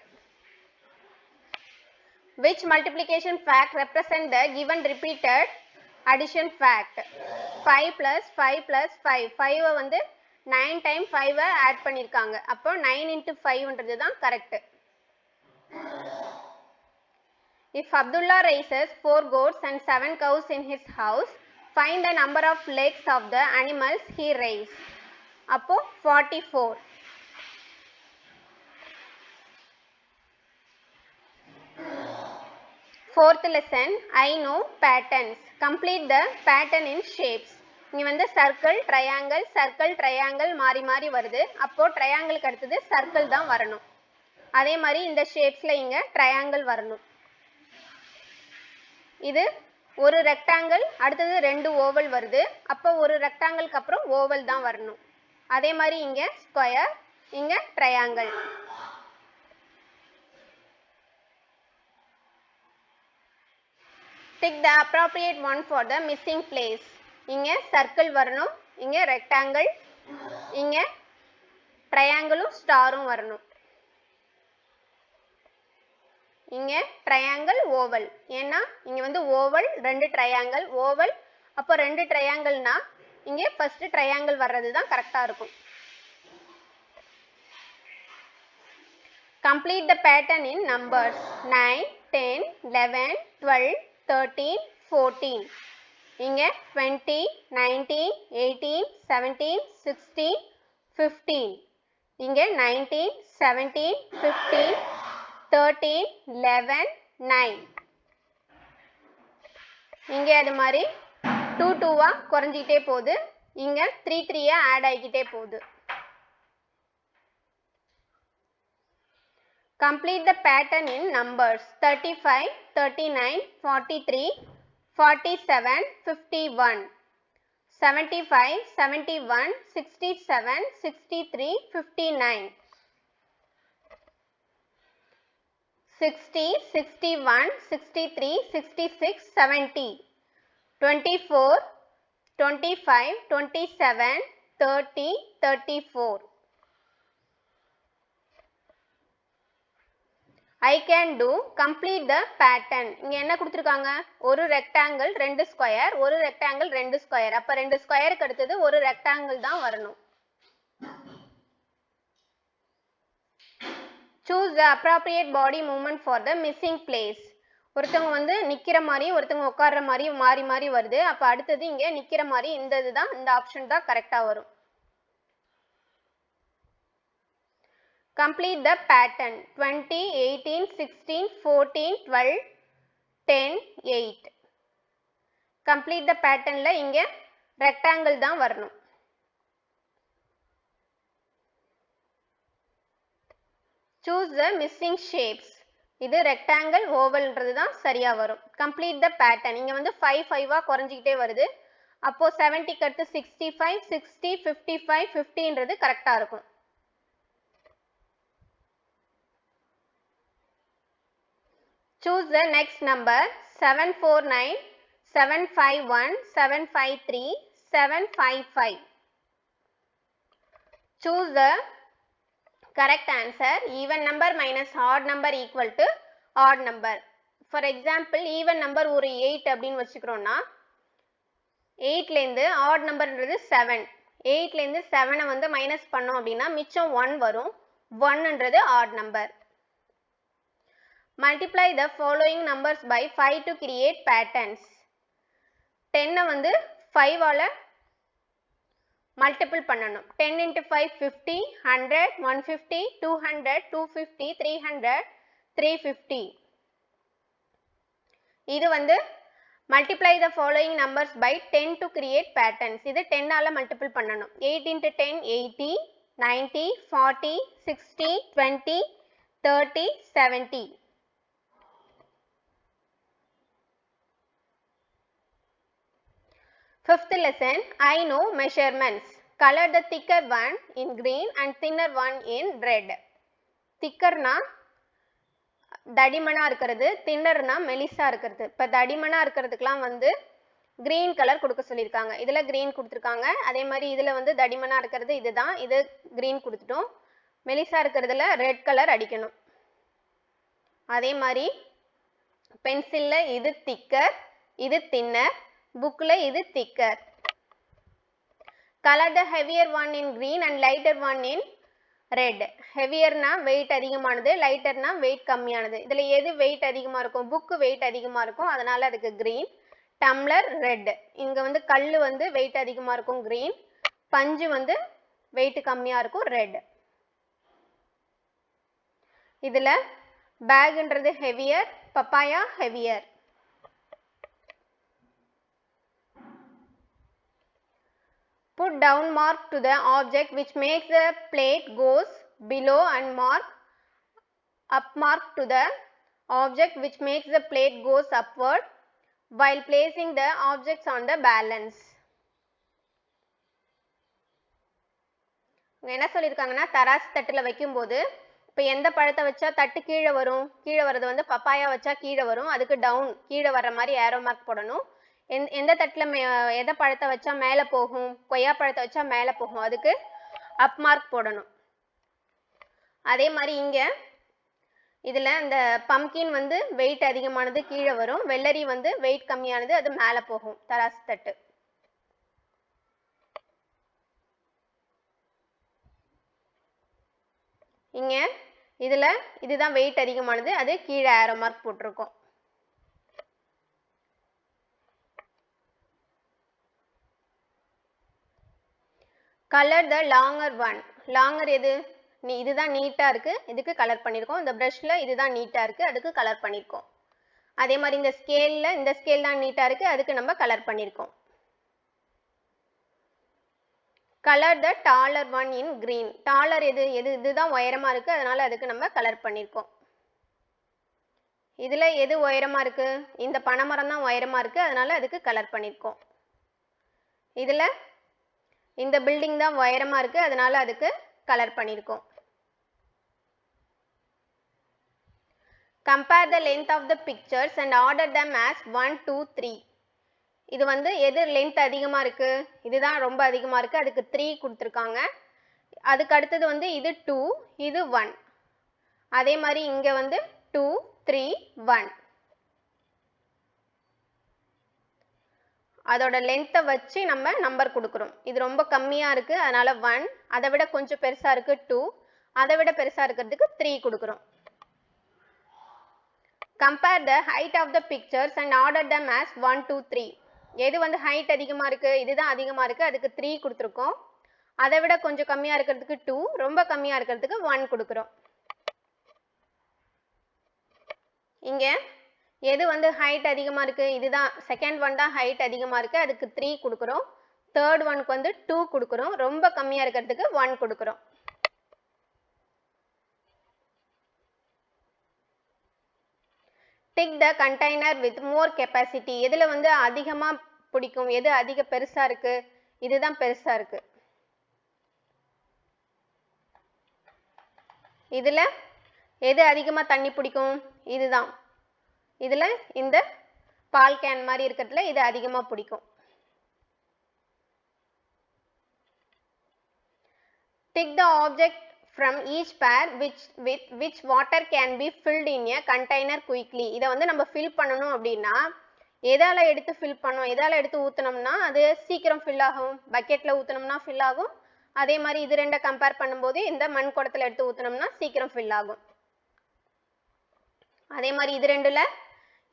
Which multiplication fact represent the given repeated addition fact? 5 plus 5 plus 5. 5 வந்து 9 time 5 add பண்ணிருக்காங்க. அப்போ 9 into 5 ன்றது தான் correct. If Abdullah raises 4 goats and 7 cows in his house, find the number of legs of the animals he raised. அப்போ 44. Fourth lesson, I know patterns. Complete the pattern in shapes. இங்க வந்து circle, triangle மாறி மாறி வருது. அப்போ triangleக்கு அடுத்தது circle தான் வரணும். அதே மாதிரி இந்த shapesல இங்க triangle வரணும். இது ஒரு rectangle, அடுத்தது ரெண்டு oval வருது. அப்போ ஒரு rectangleக்கு அப்புறம் oval தான் வரணும். அதே மாதிரி இங்க square, இங்க triangle. Tick the appropriate one for the missing place. இங்க circle வரணும், இங்க rectangle, இங்க triangle ஸ்டாரும் வரணும். இங்க triangle oval. ஏன்னா இங்க வந்து oval ரெண்டு triangle oval, அப்போ ரெண்டு triangleனா இங்க first triangle வர்றது தான் கரெக்ட்டா இருக்கும். Complete the pattern in numbers 9, 10, 11, 12, 13, 14. இங்க 20, 19, 18, 17, 16, 15. இங்க 19, 17, 15, 13, 11, 9. இங்க அது மாதிரி 2 2 குறைஞ்சிட்டே போகுது. இங்க 3 3 ஆட் ஆகிட்டே போகுது. Complete the pattern in numbers 35, 39, 43, 47, 51, 75, 71, 67, 63, 59, 60, 61, 63, 66, 70, 24, 25, 27, 30, 34. I can do. Complete the pattern. இங்க என்ன கொடுத்திருக்காங்க? ஒரு rectangle, ரெண்டு square, ஒரு rectangle, ரெண்டு square. அப்ப ரெண்டு squareக்கு அடுத்தது ஒரு rectangle தான் வரணும். Choose the appropriate body movement for the missing place. ஒருத்தங்க வந்து நிக்கிற மாதிரி, ஒருத்தங்க உட்கார்ற மாதிரி மாறி மாறி வருது. அப்ப அடுத்தது இங்க நிக்கிற மாதிரி இந்த ஆப்ஷன் தான் கரெக்டா வரும். Complete the pattern 20, 18, 16, 14, 12, 10, 8. Complete the patternல இங்க rectangle தான் வரணும். Choose the missing shapes. இது rectangle, ovalன்றது தான் சரியா வரும். Complete the pattern. இங்க வந்து 5 5 குறைஞ்சிக்கிட்டே வருது. அப்போ 70க்கு அடுத்து 65, 60, 55, 50ன்றது கரெக்டா இருக்கும். Choose the next number 749, 751, 753, 755. Choose the correct answer. Even number minus odd number equal to odd number. For example, even number ஒரு 8 அப்படின்னு வச்சுக்கிறோம்னா 8ல இருந்து odd numberன்றது 7. 8ல இருந்து 7 வந்து மைனஸ் பண்ணோம் அப்படின்னா மிச்சம் 1 வரும். 1ன்றது odd number. Multiply the following numbers by 5 to create patterns. 10 வந்து 5 ஆல multiple பண்ணணும். 10 into 5 50, 100, 150, 200, 250, 300, 350. இது வந்து multiply the following numbers by 10 to create patterns. இது 10 ஆல multiple பண்ணணும். 8 into 10 80, 90, 40, 60, 20, 30, 70. Fifth lesson, I know measurements. Color the thicker one in green and thinner one in red. Thickerனா தடிமனா இருக்கிறது, thinnerனா மெலிசா இருக்கிறது. இப்ப தடிமனா இருக்கிறதுக்குலாம் வந்து green color கொடுக்க சொல்லிருக்காங்க. இதுல green கொடுத்திருக்காங்க. அதே மாதிரி இதுல வந்து தடிமனா இருக்கிறது இதுதான். இது green கொடுத்துட்டோம். மெலிசா இருக்கிறதுல red color அடிக்கணும். அதே மாதிரி பென்சில்ல இது திக்கர், இது தின்னர், புக்ல இது திக்கர். Color the heavier one in green and lighter one in red. ஹெவியர்னா வெயிட் அதிகமானது, லைட்டர்னா வெயிட் கம்மியானது. இதுல எது வெயிட் அதிகமா இருக்கும்? புக் வெயிட் அதிகமா இருக்கும், அதனால அதுக்கு கிரீன். Tumbler red. இங்க வந்து கல்லு வந்து வெயிட் அதிகமா இருக்கும், கிரீன். பஞ்சு வந்து வெயிட் கம்மியா இருக்கும், ரெட். இதுல பேக்ன்றது heavier, papaya heavier. Put down mark to the object which makes the plate goes below and mark up mark to the object which makes the plate goes upward while placing the objects on the balance. என்ன சொல்லியிருக்காங்கன்னா தராசு தட்டுல வைக்கும்போது இப்போ எந்த பழத்தை வச்சா தட்டு கீழே வரும், கீழே வர்றது வந்து பப்பாயா வச்சா கீழே வரும், அதுக்கு டவுன் கீழே வர்ற மாதிரி ஏரோ மார்க் போடணும். எந்த தட்டில் எதை பழத்தை வச்சா மேலே போகும், கொய்யா பழத்தை வச்சா மேலே போகும், அதுக்கு அப் மார்க் போடணும். அதே மாதிரி இங்கே இதில் இந்த பம்கின் வந்து வெயிட் அதிகமானது கீழே வரும், வெள்ளரி வந்து வெயிட் கம்மியானது அது மேலே போகும் தராசு தட்டு. இங்கே இதில் இதுதான் வெயிட் அதிகமானது, அது கீழே ஏரோ மார்க் போட்டிருக்கோம். கலர் த லாங்கர் ஒன். லாங்கர் எது? இதுதான் நீட்டாக இருக்குது, இதுக்கு கலர் பண்ணியிருக்கோம். இந்த ப்ரஷில் இதுதான் நீட்டாக இருக்குது, அதுக்கு கலர் பண்ணியிருக்கோம். அதே மாதிரி இந்த ஸ்கேலில் இந்த ஸ்கேல் தான் நீட்டாக இருக்குது, அதுக்கு நம்ம கலர் பண்ணியிருக்கோம். Colour the dollar one in green. Dollar எது? இதுதான் உயரமாக இருக்குது, அதனால் அதுக்கு நம்ம கலர் பண்ணியிருக்கோம். இதில் எது உயரமாக இருக்குது? இந்த பனைமரம் தான் உயரமாக இருக்குது, அதனால் அதுக்கு கலர் பண்ணியிருக்கோம். இதில் இந்த பில்டிங் தான் உயரமாக இருக்குது, அதனால் அதுக்கு கலர் பண்ணியிருக்கோம். Compare the length of the pictures and order them as 1, 2, 3. இது வந்து எது லென்த் அதிகமாக இருக்குது? இதுதான் ரொம்ப அதிகமாக இருக்குது, அதுக்கு 3 கொடுத்துருக்காங்க. அதுக்கு அடுத்தது வந்து இது 2, இது 1. அதே மாதிரி இங்கே வந்து 2, 3, 1. அதோட லென்த்தை வச்சு நம்ம நம்பர் கொடுக்குறோம். இது ரொம்ப கம்மியாக இருக்குது, அதனால் 1. அதை விட கொஞ்சம் பெருசாக இருக்குது 2. அதை விட பெருசாக இருக்கிறதுக்கு 3 கொடுக்குறோம். Compare the height of the pictures and order them as 1, 2, 3. எது வந்து ஹைட் அதிகமாக இருக்குது? இதுதான் அதிகமாக இருக்குது, அதுக்கு 3 கொடுத்துருக்கோம். அதை விட கொஞ்சம் கம்மியாக இருக்கிறதுக்கு 2, ரொம்ப கம்மியாக இருக்கிறதுக்கு 1 கொடுக்குறோம். இங்கே எது வந்து ஹைட் அதிகமாக இருக்குது? இதுதான் செகண்ட் ஒன் தான் ஹைட் அதிகமாக இருக்குது, அதுக்கு 3 கொடுக்குறோம். தேர்ட் ஒனுக்கு வந்து 2 கொடுக்குறோம். ரொம்ப கம்மியாக இருக்கிறதுக்கு 1 கொடுக்குறோம். Tick the container with more capacity. எதில் வந்து அதிகமாக பிடிக்கும்? எது அதிக பெருசாக இருக்குது? இதுதான் பெருசாக இருக்குது. இதில் எது அதிகமாக தண்ணி பிடிக்கும்? இதுதான். இதில் இந்த பால் கேன் மாதிரி இருக்கிறதுல இது அதிகமாக பிடிக்கும். Tick the object from each pair with which water can be filled in a container quickly. இதை வந்து நம்ம ஃபில் பண்ணணும் அப்படின்னா எதால எடுத்து ஃபில் பண்ணோம், எதால எடுத்து ஊற்றினோம்னா அது சீக்கிரம் ஃபில் ஆகும். பக்கெட்டில் ஊற்றினோம்னா ஃபில் ஆகும். அதே மாதிரி இது ரெண்டை கம்பேர் பண்ணும்போது இந்த மண் குடத்தில் எடுத்து ஊற்றினோம்னா சீக்கிரம் ஃபில் ஆகும். அதே மாதிரி இது ரெண்டுல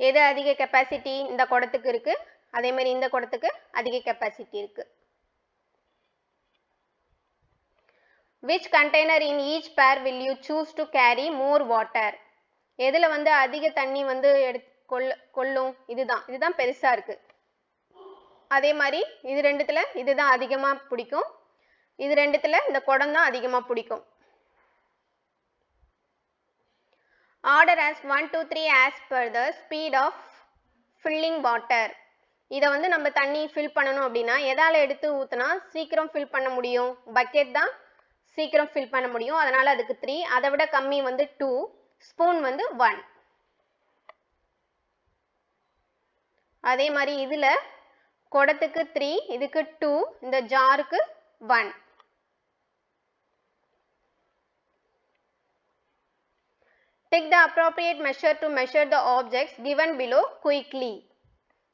எது அதிக கெப்பாசிட்டி? இந்த குடத்துக்கு இருக்கு, அதே மாதிரி இந்த குடத்துக்கு அதிக கெப்பாசிட்டி இருக்கு. Which container in each pair will you choose to carry more water? எதுல வந்து அதிக தண்ணி வந்து கொள்ளும்? இதுதான் பெருசா இருக்கு. அதே மாதிரி இது ரெண்டுத்துல இதுதான் அதிகமா பிடிக்கும், இது ரெண்டுத்துல இந்த குடம் தான் அதிகமா பிடிக்கும். Order as 1, 2, 3 as per the speed of filling water. இதை வந்து நம்ம தண்ணி ஃபில் பண்ணணும் அப்படின்னா எதால எடுத்து ஊற்றினா சீக்கிரம் ஃபில் பண்ண முடியும்? பக்கெட் தான் சீக்கிரம் ஃபில் பண்ண முடியும், அதனால அதுக்கு 3. அதை விட கம்மி வந்து 2. ஸ்பூன் வந்து 1. அதே மாதிரி இதில் குடத்துக்கு 3, இதுக்கு 2, இந்த ஜாருக்கு 1. Take the appropriate measure to measure the objects given below quickly.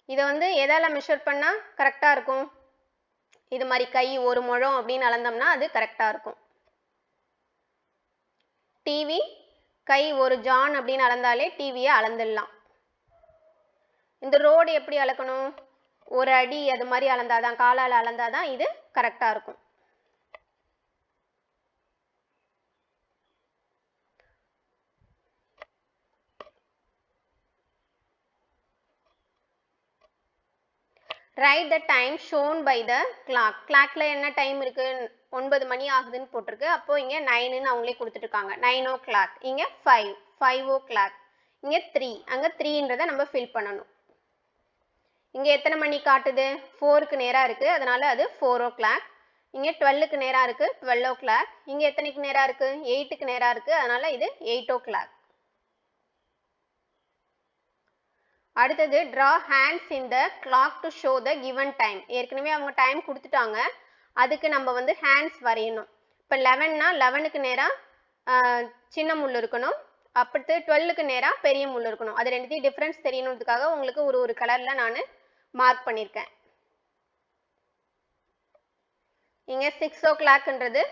இதை வந்து எதால மெஷர் பண்ணா கரெக்டா இருக்கும்? இது மாதிரி கை ஒரு முழம் அப்படின்னு அளந்தோம்னா அது கரெக்டா இருக்கும். டிவி கை ஒரு ஜான் அப்படின்னு அளந்தாலே டிவியை அளந்துடலாம். இந்த ரோடு எப்படி அளக்கணும்? ஒரு அடி அது மாதிரி அளந்தாதான், காலால் அளந்தாதான் இது கரெக்டா இருக்கும். Write the time shown by the clock. Clockல என்ன டைம் இருக்கு? 9 மணி ஆகுதுன்னு போட்டிருக்கு. அப்போ இங்க 9 ன்னு அவங்களே கொடுத்துருக்காங்க. 9 o'clock. இங்க 5 o'clock. இங்க 3. அங்க 3ன்றதை நம்ம ஃபில் பண்ணணும். இங்க எத்தனை மணி காட்டுது? 4க்கு நேரா இருக்கு. அதனால அது 4 o'clock. இங்க 12க்கு நேரா இருக்கு. 12 o'clock. இங்க எத்தனைக்கு நேரா இருக்கு? 8க்கு நேரா இருக்கு. அதனால இது 8 o'clock. அடுத்தது draw hands in the clock to show the given time. ஏற்கனவே அவங்க டைம் கொடுத்துட்டாங்க, அதுக்கு நம்ம வந்து hands வரையணும். இப்போ 11னா 11க்கு நேரா சின்ன முள் இருக்கணும், அப்படி 12க்கு நேரா பெரிய முள் இருக்கணும். அது ரெண்டுத்தையும் டிஃபரன்ஸ் தெரியணுன்றதுக்காக உங்களுக்கு ஒரு கலர்ல நான் மார்க் பண்ணியிருக்கேன். இங்க 6 o'clockன்றது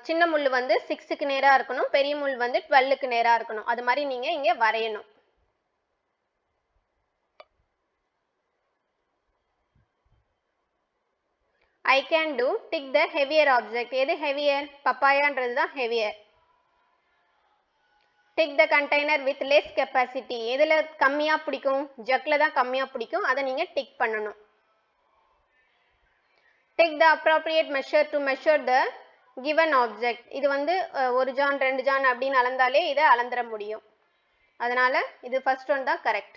சின்ன முள் வந்து 6க்கு நேரா இருக்கணும், பெரிய முள் வந்து 12க்கு நேரா இருக்கணும். அது மாதிரி நீங்க இங்க வரையணும். I can do tick the heavier object. எது heavier? பப்பாயான்றது தான் heavier. Tick the container with less capacity. எதுல கம்மியா பிடிக்கும்? ஜக்ல தான் கம்மியா பிடிக்கும், அதை நீங்க டிக் பண்ணணும். Take the appropriate measure to measure the given object. இது வந்து ஒரு ஜான் 2 ஜான் அப்படின்னு அளந்தாலே இதை அளந்துட முடியும். அதனால இது first one தான் correct.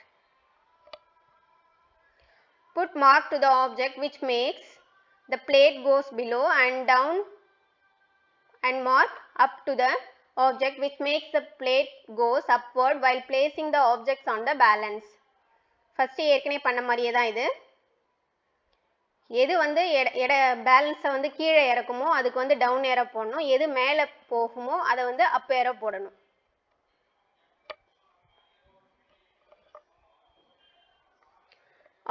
Put mark to the object which makes the plate goes below and down, and mark up to the object which makes the plate goes upward while placing the objects on the balance. First ஏற்கனவே பண்ண மாதிரியே தான் இது. எது வந்து பேலன்ஸை வந்து கீழே இறக்குமோ அதுக்கு வந்து டவுன் ஏரோ போடணும், எது மேலே போகுமோ அதை வந்து அப் ஏரோ போடணும்.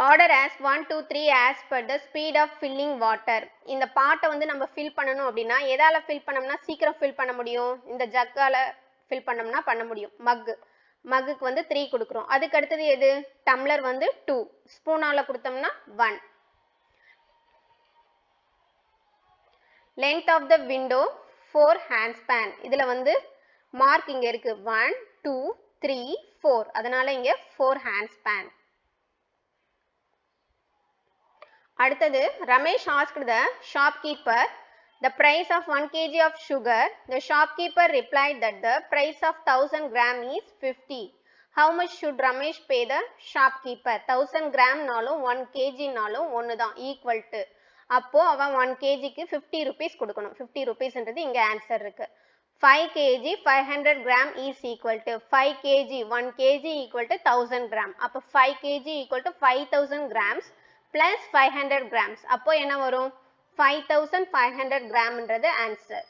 Order as 1, 2, 3 as per the speed of filling water. இந்த பாட்டை வந்து நம்ம ஃபில் பண்ணணும் அப்படின்னா எதால ஃபில் பண்ணோம்னா சீக்கிரம் ஃபில் பண்ண முடியும்? இந்த ஜக்கால ஃபில் பண்ணோம்னா பண்ண முடியும். மக்குக்கு வந்து 3 கொடுக்குறோம். அதுக்கு அடுத்தது எது? டம்ளர் வந்து 2, ஸ்பூனால கொடுத்தோம்னா 1. Length of the window 4 handspan. இதுல வந்து மார்க் இங்க இருக்கு 1, 2, 3, 4. அதனால இங்க 4 handspan. அடுத்தது Ramesh asked the shopkeeper the price of 1 kg of sugar. The shopkeeper replied that the price of 1000 gram is 50. How much should Ramesh pay the shopkeeper? 1000 gram நாலும் 1 kg நாலும் ஒண்ணுதான், equal to. அப்போ அவன் 1 kgக்கு 50 rupees கொடுக்கணும். 50 rupeesன்றது இங்க answer இருக்கு. 5 kg 500 gram is equal to 5 kg 1 kg equal to 1000 gram. அப்போ 5 kg equal to 5000 grams plus 500 grams. அப்போ என்ன வரும்? 5500 gramன்றது answer.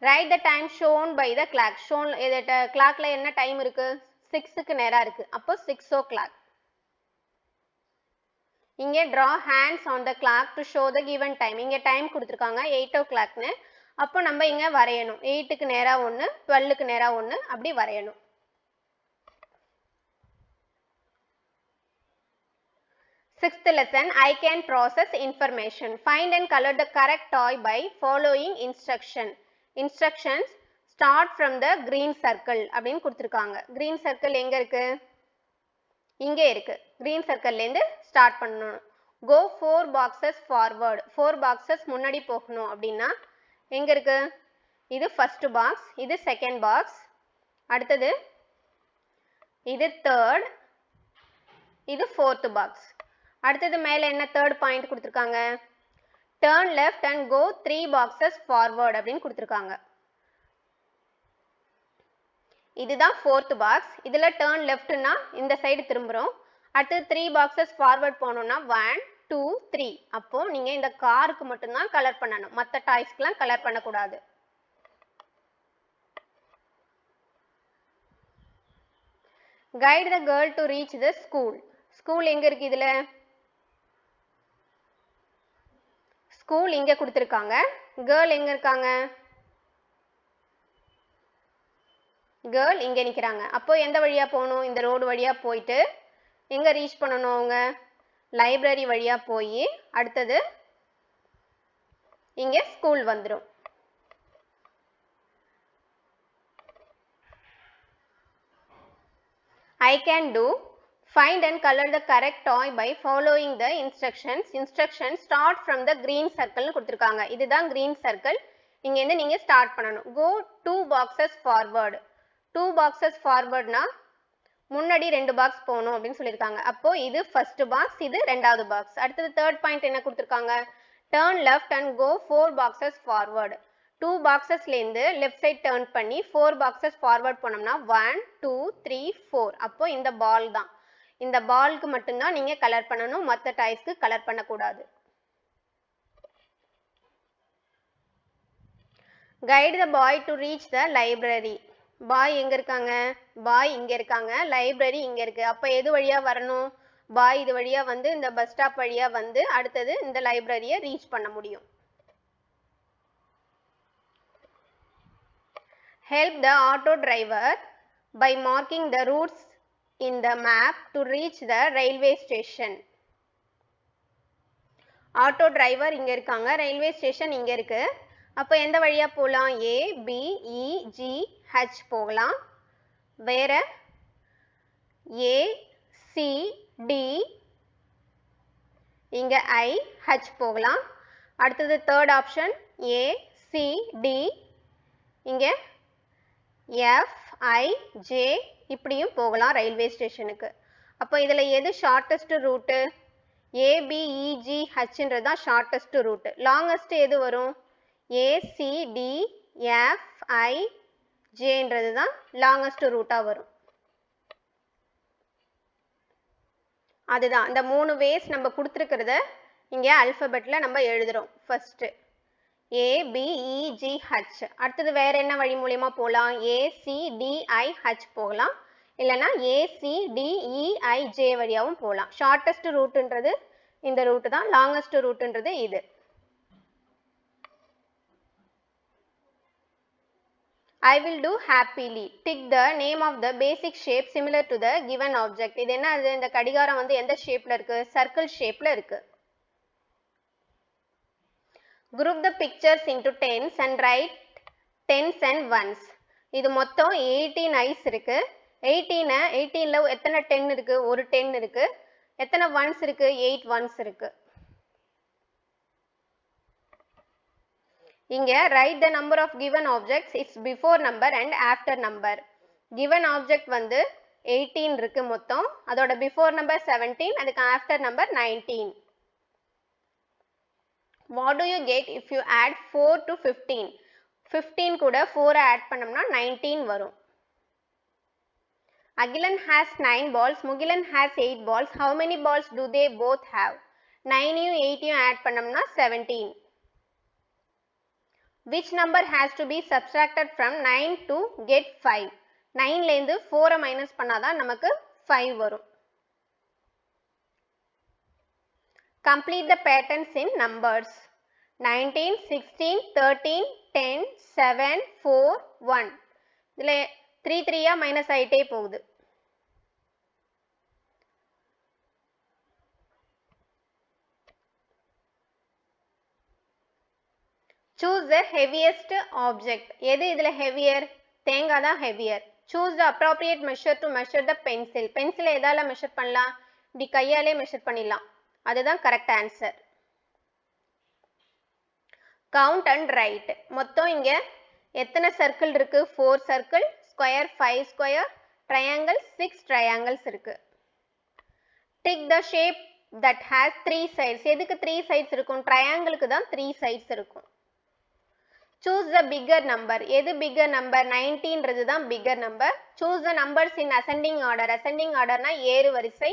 Write the time shown by the clock. Shown clockல என்ன டைம் இருக்கு? 6க்கு நேரா இருக்கு. அப்போ 6 o'clock. இங்கே draw hands on the clock to show the given time. இங்கே டைம் கொடுத்துருக்காங்க 8 o'clockனு. அப்போ நம்ம இங்க வரையணும். 8க்கு நேரா 1, 12க்கு நேரா 1 அப்படி வரையணும். Sixth lesson, I can process information. Find and color the correct toy by following instruction. Instructions start from the green circle அப்படின்னு கொடுத்துருக்காங்க. Green circle எங்க இருக்கு? இங்கே இருக்கு. Green circle இருந்து ஸ்டார்ட் பண்ணணும். Go 4 boxes forward. 4 boxes முன்னாடி போகணும் அப்படின்னா எங்க இருக்கு? இது first box, இது second box, அடுத்தது இது third, இது fourth box. அடுத்தது மேல என்ன third point கொடுத்துருக்காங்க? Turn left and go 3 boxes forward அப்படின்னு கொடுத்துருக்காங்க. இதுதான் fourth box. இதுல turn leftனா இந்த சைடு திரும்புறோம். அடுத்து 3 boxes forward போனோம்னா 1, 2, 3. அப்போ நீங்க இந்த காருக்கு மட்டும்தான் கலர் பண்ணணும், மற்ற டாய்ஸ்க்குலாம் கலர் பண்ணக்கூடாது. Guide the girl to reach the school. School எங்க இருக்கு இதுல? School இங்க கொடுத்திருக்காங்க. Girl எங்க இருக்காங்க? Girl இங்க நிக்கிறாங்க. அப்போ எந்த வழியா போகணும்? இந்த ரோடு வழியா போயிட்டு எங்க ரீச் பண்ணணும் அவங்க? லைப்ரரி வழியா போய் அடுத்தது இங்க ஸ்கூல் வந்துரும். I can do. Find and color the correct toy by following the instructions. Instructions start from the green circle கொடுத்திருக்காங்க. இதுதான் green circle. இங்க இருந்து நீங்க ஸ்டார்ட் பண்ணணும். Go 2 boxes forward. 2 boxes forwardனா முன்னாடி 2 பாக்ஸ் போகணும் அப்படின்னு சொல்லியிருக்காங்க. அப்போ இது ஃபர்ஸ்ட் பாக்ஸ், இது ரெண்டாவது பாக்ஸ். அடுத்தது தேர்ட் பாயிண்ட் என்ன கொடுத்திருக்காங்க? Turn left and go 4 boxes forward. 2 பாக்ஸஸ்லேருந்து லெஃப்ட் சைட் டர்ன் பண்ணி 4 பாக்ஸஸ் ஃபார்வர்ட் பண்ணோம்னா 1 2 3 4. அப்போ இந்த பால் தான். இந்த பால்க்கு மட்டும்தான் நீங்க கலர் பண்ணணும், மற்ற டைஸ்க்கு கலர் பண்ணக்கூடாது. Guide the boy to reach the library. பாய் எங்க இருக்காங்க? பாய் இங்க இருக்காங்க, லைப்ரரி இங்க இருக்கு. அப்ப எது வழியா வரணும்? பாய் இது வழியா வந்து இந்த பஸ் ஸ்டாப் வழியா வந்து அடுத்தது இந்த லைப்ரரியை ரீச் பண்ண முடியும். Help the auto driver by marking the routes in the map to reach the railway station. Auto driver இங்க இருக்காங்க, ரயில்வே ஸ்டேஷன் இங்க இருக்கு. அப்ப எந்த வழியா போலாம்? A B E G H போகலாம். வேற A C D இங்க I H போகலாம். அடுத்தது third option A C D இங்க F I J இப்படியும் போகலாம் ரயில்வே ஸ்டேஷனுக்கு. அப்போ இதுல எது shortest route? A B E G H தான் ஷார்ட்டஸ்ட் ரூட். லாங்கஸ்ட் எது வரும்? A C D F I Jன்றது தான் லாங்கஸ்ட் ரூட்டா வரும். அதுதான் இந்த 3 வேஸ் நம்ம கொடுத்துருக்கிறத இங்கே அல்பபெட்டில் நம்ம எழுதுறோம். First A B E G H. அடுத்தது வேற என்ன வழி மூலமா போகலாம்? A C D I H போகலாம், இல்லைன்னா A C D E I J வழியாகவும் போகலாம். ஷார்ட்டஸ்ட் ரூட்டுன்றது இந்த ரூட்டு தான், லாங்கஸ்ட் ரூட்டுன்றது இது. I will do happily. Tick the name of the basic shape similar to the given object. இது என்ன? இந்த கடிகாரம் வந்து எந்த ஷேப்ல இருக்கு? சர்க்கிள் ஷேப்ல இருக்கு. Group the pictures into tens and write tens and ones. இது மொத்தம் 18 eyes இருக்கு. 18ல எத்தனை 10 இருக்கு? ஒரு 10 இருக்கு. எத்தனை ones இருக்கு? 8 ones இருக்கு. இங்க write the number of given objects, its before number and after number. given object வந்து 18 இருக்கு மொத்தம், அதோட before number 17, அதுக்கு after number 19. What do you get if you add 4 to 15? 15 கூட 4 add பண்ணோம்னா 19 வரும். Agilan has 9 balls, Mugilan has 8 balls. How many balls do they both have? 9யும் 8யும் add பண்ணோம்னா 17. Which number has to be subtracted from 9 to get 5? 9லேருந்து 4 minus பண்ணாதான் நமக்கு 5 வரும். Complete the patterns in numbers. 19, 16, 13, 10, 7, 4, 1. இதில் 3 3யா minus ஆகிட்டே போகுது. Choose the heaviest object. எது இதில் heavier? தேங்காய் தான் heavier. Choose the appropriate measure to measure the pencil. பென்சிலை எதால மெஷர் பண்ணலாம்? இப்படி கையாலே மெஷர் பண்ணிடலாம். அதுதான் correct answer. Count and write. மொத்தம் இங்க எத்தனை சர்க்கிள் இருக்கு? 4 circle, square 5 square, triangle 6 triangles இருக்கு. Tick the shape that has 3 sides. எதுக்கு 3 சைட்ஸ் இருக்கும்? ட்ரையாங்கிளுக்கு தான் 3 சைட்ஸ் இருக்கும். Choose the bigger number. எது bigger number? 19ன்றது தான் bigger number. Choose the numbers in ascending order. Ascending orderனா ஏறு வரிசை.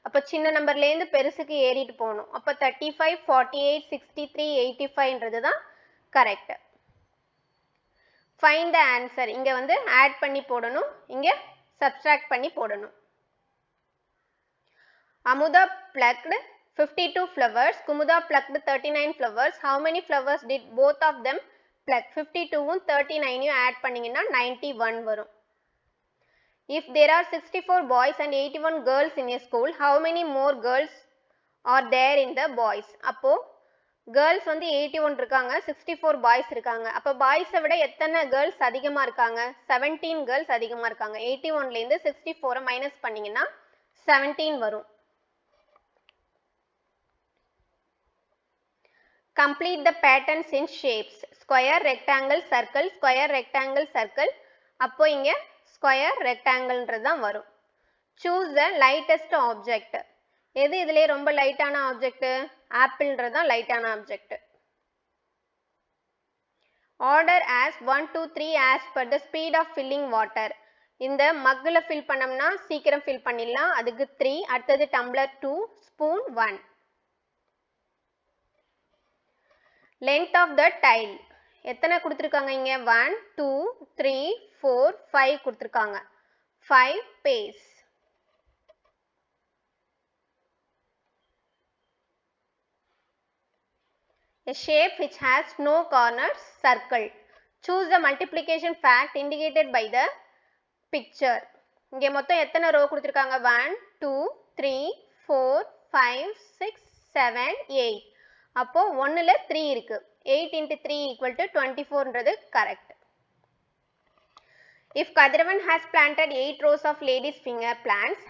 அப்ப சின்ன நம்பர்லேருந்து பெருசுக்கு ஏறிட்டு போகணும். அப்ப 35, 48, 63, 85ன்றது தான் கரெக்ட். Find the answer. இங்க வந்து ஆட் பண்ணி போடணும், இங்க சப்ஸ்ட்ராக்ட் பண்ணி போடணும். Amuda plucked 52 flowers. Kumuda plucked 39 flowers. How many flowers did both of them pluck? 52 and 39 add பண்ணீங்கன்னா 91 வரும். If there are 64 boys and 81 girls in a school, how many more girls are there in the boys? அப்போ girls வந்து 81 இருக்காங்க, 64 boys இருக்காங்க. அப்போ boys விட எத்தனை girls அதிகமா இருக்காங்க? 17 girls அதிகமா இருக்காங்க. 81 லேந்து 64 மைனஸ் பண்ணீங்கன்னா 17 வரும். Complete the patterns in shapes. Square, rectangle, circle, square, rectangle, circle. அப்போ இங்க square, rectangle தான் வரும். Choose the lightest object. எது இதிலே ரொம்ப லைட்டான ஆப்ஜெக்ட்? ஆப்பிள்ன்றதான் லைட்டான object. Order as 1, 2, 3 as per the speed of filling water. இந்த மக்குல ஃபில் பண்ணோம்னா சீக்கிரம் ஃபில் பண்ணிடலாம். அதுக்கு 3, அடுத்தது tumbler 2, spoon 1. Length of the tile. எத்தனை கொடுத்திருக்காங்க இங்க? 1, 2, 3, 4, 5 கொடுத்திருக்காங்க. 5 pace. A shape which has no corners, circle. Choose the multiplication fact indicated by the picture. இங்க மொத்தம் எத்தனை row கொடுத்திருக்காங்க? 1, 2, 3, 4, 5, 6, 7, 8. அப்போ 1ல 3 இருக்கு. 8 into 3 equal to 24 ன்றது correct. If Kadravan has planted 8 rows of ladies finger plants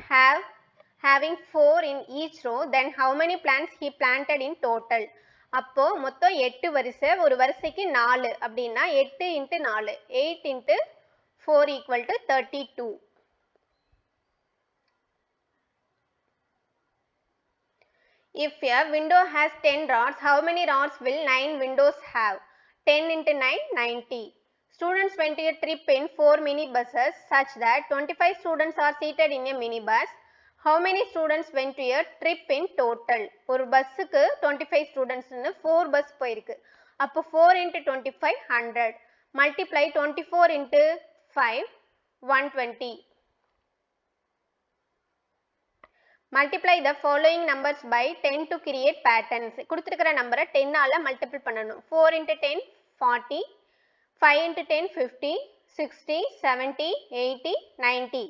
having 4 in each row, then how many plants he planted in total? அப்போ மொத்தம் 8 வரிசை, ஒரு வரிசைக்கு 4 அப்படின்னா 8 into 4, 8 into 4 equal to 32. If a window has 10 rods, how many rods will 9 windows have? 10 into 9, 90. Students went to a trip in 4 minibuses such that 25 students are seated in a minibus. How many students went to a trip in total? ஒரு பஸ்ஸுக்கு 25 ஸ்டூடெண்ட்ஸ்னு 4 bus போயிருக்கு. அப்போ 4 into 25, 100. Multiply 24 into 5, 120. Multiply the following numbers by 10 to create patterns. கொடுத்திருக்கிற நம்பரை 10 ஆல multiple பண்ணணும். 4 into 10, 40. 5 into 10, 50. 60, 70, 80, 90.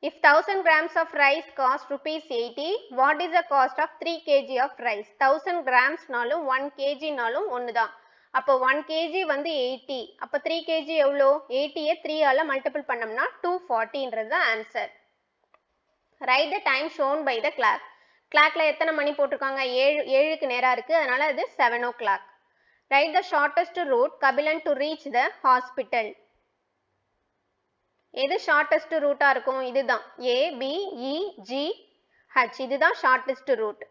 If 1000 grams of rice cost rupees 80, what is the cost of 3 kg of rice? 1000 grams நாலும் 1 kg நாலும் ஒண்ணுதான். அப்போ 1 kg வந்து 80. அப்போ 3 kg எவ்வளோ? 80யை 3 ஆல மல்டிபிள் பண்ணோம்னா 240ன்றது தான் answer. Write the time shown by the clock. Clockல எத்தனை மணி போட்டிருக்காங்க? 7க்கு நேரா இருக்கு, அதனால அது 7 o'clock. Write the shortest route Kabilan to reach the hospital. எது ஷார்ட்டஸ்ட் ரூட்டா இருக்கும்? இதுதான். A, B, E, G, H. இதுதான் ஷார்ட்டஸ்ட் ரூட்.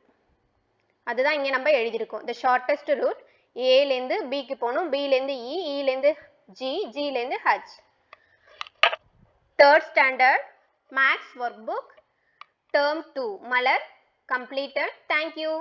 அதுதான் இங்க நம்ம எழுதியிருக்கோம். The shortest route Aலேருந்து Bக்கு போகணும், Bலேருந்து E, Eலேருந்து G, Gலேருந்து H. 3rd standard Maths workbook term 2 Malar completed. Thank you.